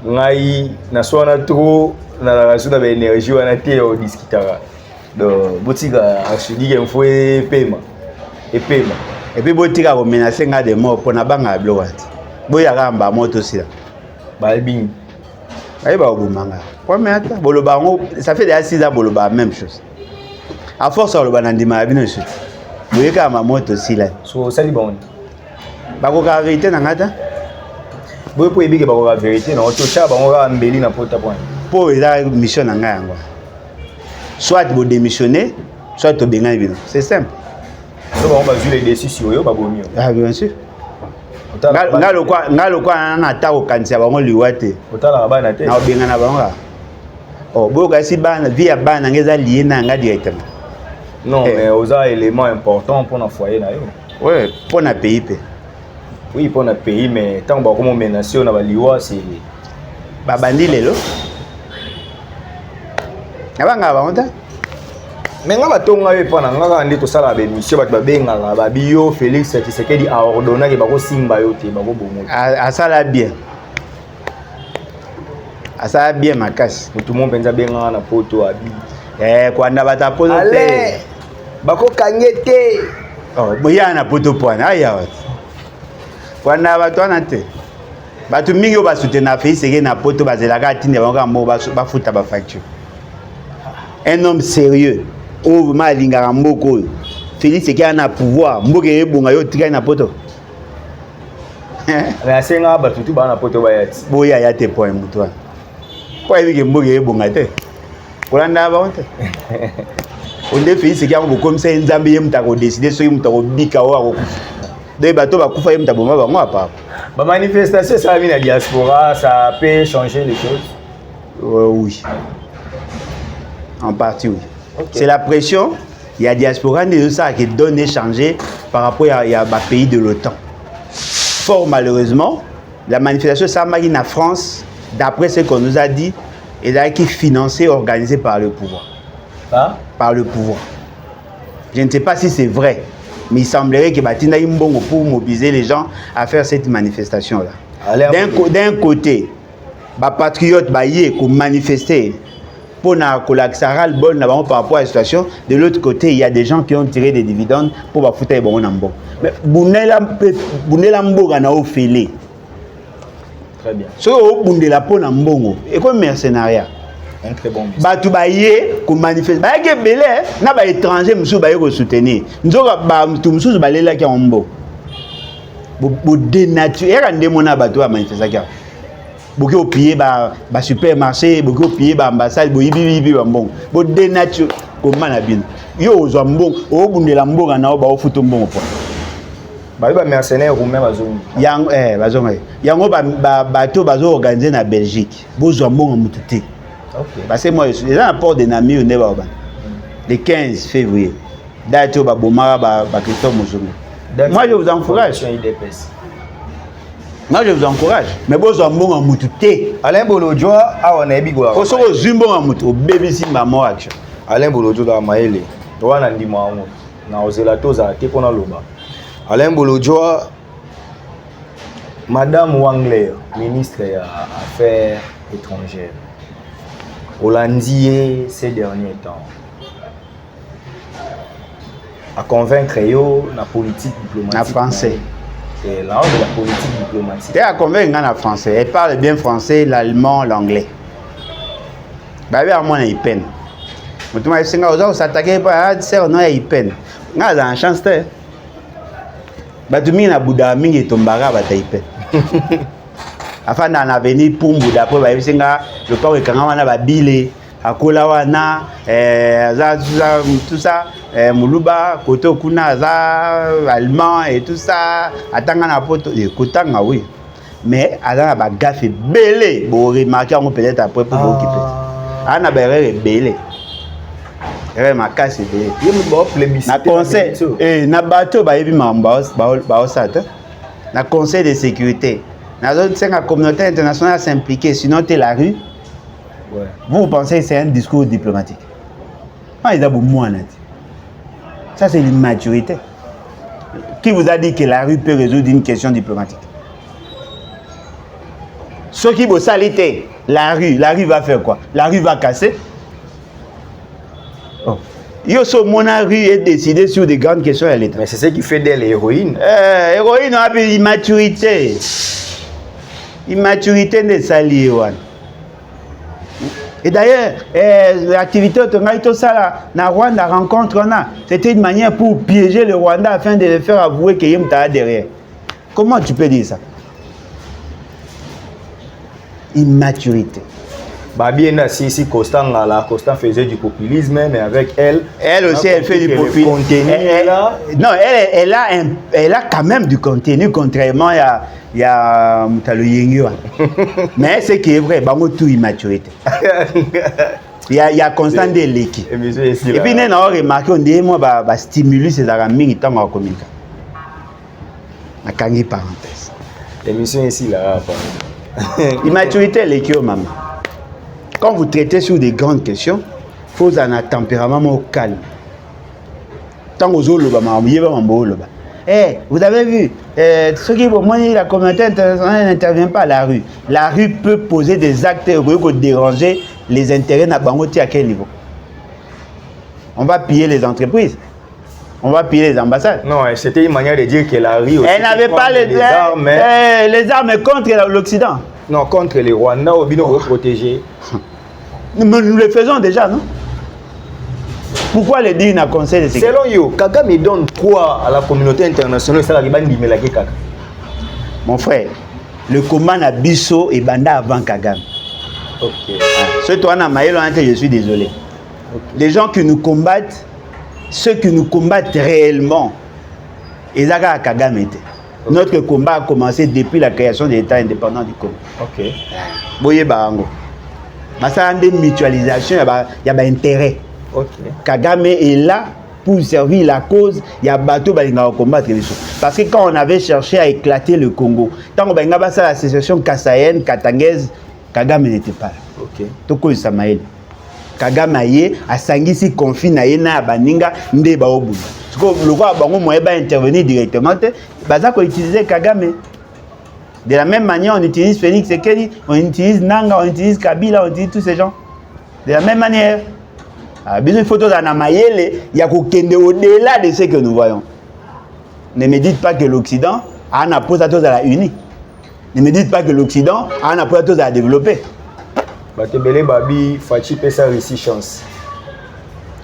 ngai na sona trop na la raison de l'énergie on a été au discutera donc botika archidique info et paiement et puis botika ko menacer nga de mort pour na banga bloqué boya gamba moto sila Balbing. Aïe, bah, au manga. Première, Boloba, ça fait déjà 6 ans, Boloba, même chose. À force, Boloba, n'a dit ma vie, non, vous voyez qu'à ma moto aussi, là. So, ça, c'est bon. Bah, vous avez vérité, n'a pas. Vous pouvez dire que vous avez vérité, non, tout ça, vous avez embelli dans votre point. Pour la mission, n'a pas. Soit vous démissionnez, soit vous bénissez. C'est simple. Donc, on va jouer les décisions, vous avez mieux. Ah, bien sûr. Ngalo kwa na ta okanisa bango liwate otala bana te na obenga na bango oh boka si bana via bana ngeza lié na nga directement non mais oza élément important pour na foyer na yo ouais pour na pays pe oui pour na pays mais tant ba comme menacer na ba liwa c'est ba bandi lelo abanga ba honta mais nga batonga yo pona nga ndi to sala be mission ba benga ba bio Félix Tshisekedi a ordonné que ba ko simba yo te ba ko bomo a sala bien makasi tout le monde penza benga na poto abi kwa na bata poto te ba ko kangete oh boya na poto pona aya wat kwa na bato na te bato mingi ba soutenir Félix Tshisekedi na poto ba zelaka tinde ba mo ba futa ba facture un homme sérieux oh malinga mboko Félix Tshisekedi na pouvoir mboke ebonga yo tika na poto la senga ba tutu ba na poto ba yati boya ya te point mutwa po ebike mboke ebonga te kolanda ba honte onde Félix Tshisekedi ko comme ça nzambe ye mutako décider so mutako bika o akokufa de bato ba kufa ye mutabo ba ngo apa ba manifestation ça vient la diaspora ça peut changer les choses oui en partie oui. Okay. C'est la pression. Il y a diaspora qui donne et changer par rapport à un pays de l'OTAN. Fort malheureusement, la manifestation Samari en France, d'après ce qu'on nous a dit, est financée et organisée par le pouvoir. Ah? Par le pouvoir. Je ne sais pas si c'est vrai, mais il semblerait que Batina Imbongo pour mobiliser les gens à faire cette manifestation-là. D'un côté, les patriotes qui manifester pour la bonne par rapport à la situation. De l'autre côté, il y a des gens qui ont tiré des dividendes pour foutre les bons nambo. Mais Bounela Mboga na ofélé. Très bien. Ce que Bounela po nambongo, et comme mercenariat. Un très bon message. Batu baye ko manifeste. Ba ke belé na ba étranger musu baye ko soutenir. Nzoka ba tu musu ba lela ki ombo. Bo dénature era ndemona batu ba manifester. Beaucoup au pied ba supermarché, beaucoup au pied ba ambassade, bo yibi ba mbongo. Bo dénature comment na bin. Yo ozo mbongo, o bundela mbongo na ba ofuto mbongo po. Ba ba mercenaire ou même bazongi. Yang bazongi. Yango bato bazo organiser na Belgique. Bozo mbongo mutute. OK. Parce que moi je suis dans le port de Nami au Neba ba. Le 15 février. Date ba bomara ba Christophe Mozongo. Moi je vous encourage. Moi je vous encourage. Mais bozo mbongo mutute. Alain Bolodjoa a on ebi go. Ko soko zumbo mutu baby simba mo action. Alain Bolodjoa maele. Wana ndimo ango. Na ozela toza te pona loba. Alain Bolodjoa, Madame Wangler, ministre des Affaires étrangères, hollandais ces derniers temps, à convaincre la politique diplomatique. En français. C'est la de la politique diplomatique. Elle a convaincu en français. Elle parle bien français, l'allemand, l'anglais. Bah, bien, moi, il peine. Mais tu m'as dit que vous s'attaquez pas à ça, on a une peine. On a une chance. Batumi na Bouddha mingi tombara bataipe. Afin d'en avenir pour Bouddha pour ba bisinga le corps ekanga wana ba bile akola wana tout ça muluba koto kuna za allemand et tout ça atanga na poto ekotanga oui mais azana ba gaffe belé bo remarquer on peut-être après pour occuper ana berere belé ma casse na conseil na bateau ba yebi mamba ba osata na conseil de sécurité na zone la communauté internationale s'impliquer sinon t'es la rue. Ouais. Vous pensez que c'est un discours diplomatique? Ça c'est l'immaturité. Qui vous a dit que la rue peut résoudre une question diplomatique? Ce qui vous salité, la rue va faire quoi? La rue va casser. Oh. Yoso Monari est décidé sur des grandes questions à l'État. Mais c'est ce qui fait d'elle héroïne. Héroïne a une immaturité. Immaturité ne s'allie. Et d'ailleurs, l'activité de ça, la Rwanda rencontre, c'était une manière pour piéger le Rwanda afin de le faire avouer qu'il y a derrière. Comment tu peux dire ça? Immaturité. Bien si Constant faisait du populisme, mais avec elle. Elle aussi, elle fait du populisme. Non, elle a quand même du contenu, contrairement il y a Moutalo Yengyo. Mais ce qui est vrai, c'est tout immaturité. Il y a Constant de l'équipe. Et puis, nous avons remarqué qu'on dit que stimuler ces amis qui sont en communication. La parenthèse. L'émission ici, là. Immaturité, l'équipe, maman. Quand vous traitez sur des grandes questions, il faut avoir un tempérament calme. Tant que vous vous avez vu, ceux qui vont la communauté internationale n'intervient pas à la rue. La rue peut poser des actes pour déranger les intérêts de Bangotti à quel niveau? On va piller les entreprises. On va piller les ambassades. Non, c'était une manière de dire que la rue aussi. Elle n'avait pas les armes contre l'Occident. Non, contre les Rwandais, au but de protéger. Nous le faisons déjà, non? Pourquoi le dire dans le Conseil de sécurité? Selon vous, Kagame donne quoi à la communauté internationale? Mon frère, le combat na biso et banda avant Kagame. Ok. Ce toi na maïlo, je suis désolé. Okay. Les gens qui nous combattent, ceux qui nous combattent réellement, ils ont Kagame été. Okay. Notre combat a commencé depuis la création de l'État indépendant du Congo. Ok. Boye Barango. Mais ça a une mutualisation, il y a un intérêt. Okay. Kagame est là pour servir la cause. Il y a bateau qui va combattre les choses. Parce que quand on avait cherché à éclater le Congo, tant qu'on a passé l'association kassaïenne, katangaise, Kagame n'était pas là. Ok. Toko Samael. Kagame a sangisi conflit na yena baninga nde ba obu. Parce que le roi bango moyen ba intervenir directement, baza ko utiliser Kagame. De la même manière, on utilise Félix Tshisekedi, on utilise Nanga, on utilise Kabila, on utilise tous ces gens. De la même manière. Il faut que il y a au-delà de ce que nous voyons. Ne me dites pas que l'Occident a un apport à la unie. Ne me dites pas que l'Occident a un apport à développer. Batebele Babi, Fachi Pesa réussi chance.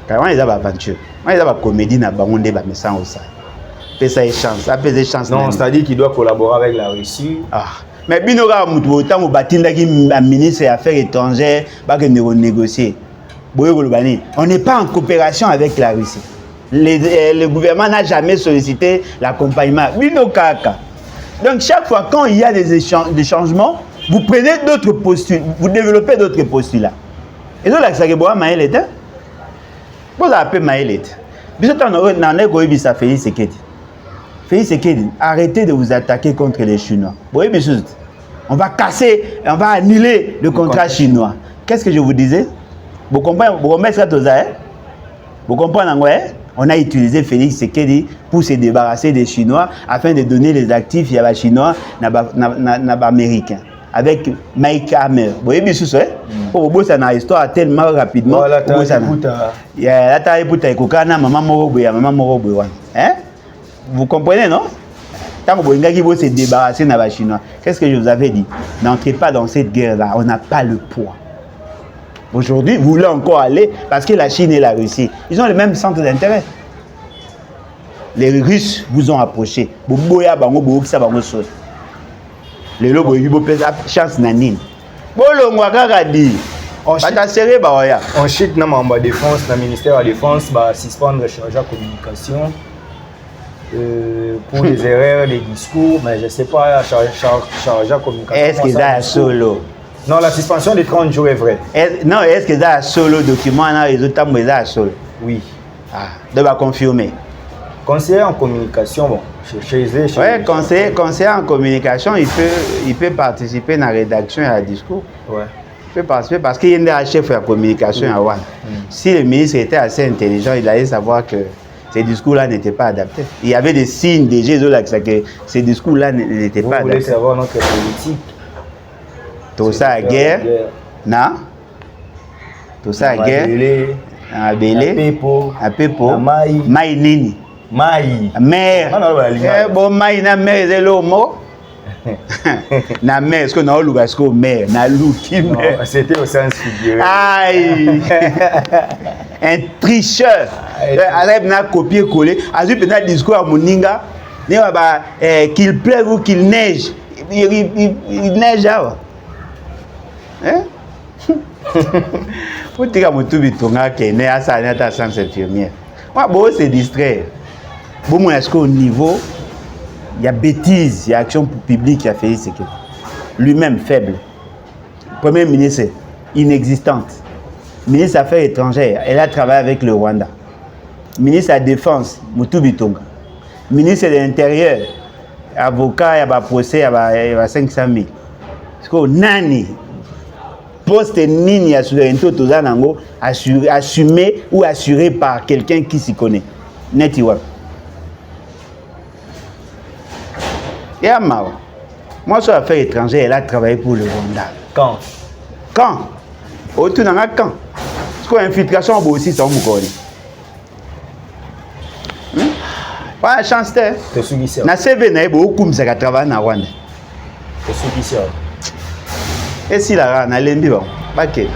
Quand ils ont aventure, quand ils ont comédie na bangonde ba messant au ça. Pesa chance, apaiser chance. Non, c'est-à-dire qu'il doit collaborer avec la Russie. Mais binora mutu autant au batinda qui ministre des Affaires étrangères ba que négocier. On n'est pas en coopération avec la Russie. Le gouvernement n'a jamais sollicité l'accompagnement. Donc chaque fois quand il y a des changements, vous prenez d'autres postulats, vous développez d'autres postulats. Et donc là, ça que Maël est. Vous appelez Maël est. Félix Tshisekedi, arrêtez de vous attaquer contre les Chinois. On va casser, on va annuler le contrat chinois. Qu'est-ce que je vous disais? Vous comprenez? Vous comprenez? On a utilisé Félix Tshisekedi pour se débarrasser des Chinois afin de donner les actifs à les Chinois aux Américains. Avec Mike Hammer. Vous voyez bien ce que c'est? Pour vous, ça n'a histoire tellement rapidement. Voilà, vous comprenez, non? Tant que vous se débarrasser des Chinois, qu'est-ce que je vous avais dit? N'entrez pas dans cette guerre-là, on n'a pas le poids. Aujourd'hui, vous voulez encore aller parce que la Chine et la Russie, ils ont le même centre d'intérêt. Les Russes vous ont approché. Les lobos, ils ont chance nanine. Ensuite, dans la défense, dans le ministère de la Défense, va suspendre charge de communication pour les erreurs, les discours, mais je ne sais pas, charge de communication. Est-ce que ça solo? Non, la suspension de 30 jours est vraie. Non, est-ce que ça solo document les autres temps ça solo? Oui. De va confirmer. Conseiller en communication, bon, chez oui, conseiller en communication, il peut participer dans la rédaction et à la discours. Ouais. Il peut participer parce qu'il y a un chef de la communication à Wan. Si le ministre était assez intelligent, il allait savoir que ces discours-là n'étaient pas adaptés. Il y avait des signes déjà que ces discours-là n'étaient pas adaptés. Vous voulez savoir notre politique? Tout ça à guerre, non? Tout ça à guerre, à Bélé, à Pépo, Maï Nini. Maï. Mère. Bon, Maï na mère, c'est le mot. Na mère, est-ce que na oluka est-ce que mère, na luki mère. C'était au sens figuré. Aïe. Un tricheur. Arrête na copier-coller. Azui peut-être discours à Moninga. Qu'il pleuve ou qu'il neige. Il neige là. Hein? Faut dire à mon tout bitonga qui est né à sa nette à sens infirmière. Moi, bon, c'est distrait. Bon, moi, est-ce qu'au niveau, il y a bêtise, il y a action publique qui a fait ce que lui-même faible. Premier ministre, inexistante. Ministre des Affaires étrangères, elle a travaillé avec le Rwanda. Ministre de la Défense, Moutou Bitonga. Ministre de l'Intérieur, avocat, il y a procès, il y a 500 000. Est-ce que nani poste nini ya souveraineté toza nango assumé ou assuré par quelqu'un qui s'y connaît. Netiwa. Et Amao, moi sur affaires étrangères, elle a travaillé pour le Rwanda. Quand? Autour d'un camp. Parce que l'infiltration aussi, ça me connaît. Pas la chance de. C'est ce qui sert. Na CV na ebo comme ça travaille na Rwanda. C'est ce qui sert. Et si la na lembi ba. Baké.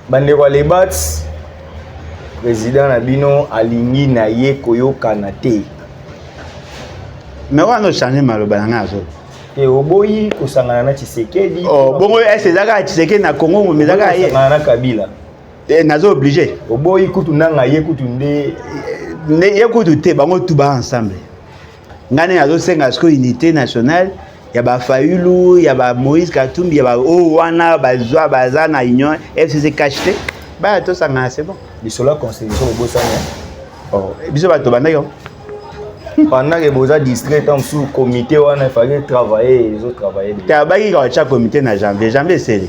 Bande kwa les bats. Président Nabino alingi na ye koyoka na te. Mais on a changé maloba na zo. Et oboyi kosangana na Tshisekedi. Oh, bon est zaka Tshisekedi na Congo mais zaka ye. Na Kabila. Et nazo obligé. Oboyi kutu nanga ye kutu nde ye kutu te bango tout ba ensemble. Ngane nazo senga sko unité nationale. Ya ba Fayulu, ya ba Moïse Katumbi, ya ba Owana, ba Zwa, ba na Union, FCC cacheté. Ba to sanga c'est bon. Bisola constitution obosanya. Oh, biso ba to banda yo. Pendant que vous êtes distrait sous comité, il fallait travailler, les autres travailler. Tu as bagué quand chaque comité na janvier c'est.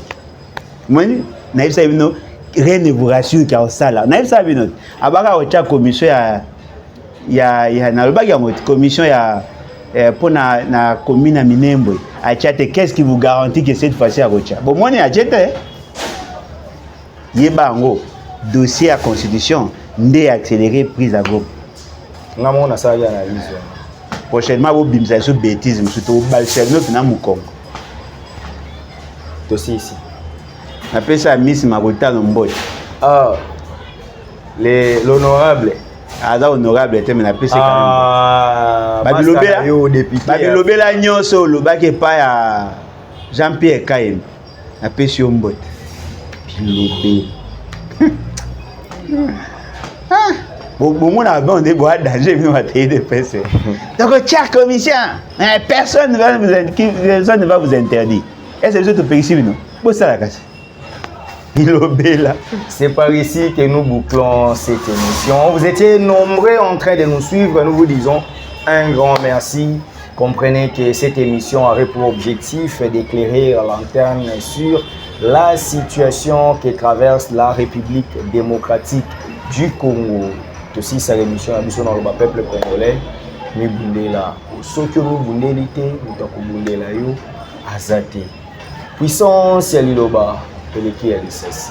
Moi, naïf ça bino rien ne vous rassure qu'il y a ça là. Naïf ça bino. Abaka chaque commission ya na le bagué commission ya pour na commune à Minembwe. A tchate qu'est-ce qui vous garantit que cette fois-ci à Rocha? Bon moi ni a tchate. Yebango dossier à constitution ndé accéléré prise à groupe. Ngamo na ça y analyse. Prochainement vous bimsa sur bêtise surtout Balcherno na Mukongo. Dossier ici. Appelle ça Miss Marota Lomboy. Ah l'honorable. Ah ça honorable était mais appelle ça quand même. Ah Babilobela yo député. Babilobela nyonso lobaki pa ya Jean-Pierre Kayen. Appelle sur Mbot. Bilobé. Bon, on a bon des bois danger, nous va t'aider de faire ça. Donc, chère commission, personne ne va vous interdire. Est-ce que vous êtes ici, non? Bon, ça la casse. C'est par ici que nous bouclons cette émission. Vous étiez nombreux en train de nous suivre. Nous vous disons un grand merci. Comprenez que cette émission aurait pour objectif d'éclairer la lanterne sur la situation que traverse la République démocratique du Congo. Aussi, sa émission dans le peuple congolais. Nous bundé là. Ce que nous bundé l'été, nous bundé là yo azate. Puissance ya liloba, peleki ya lisasi.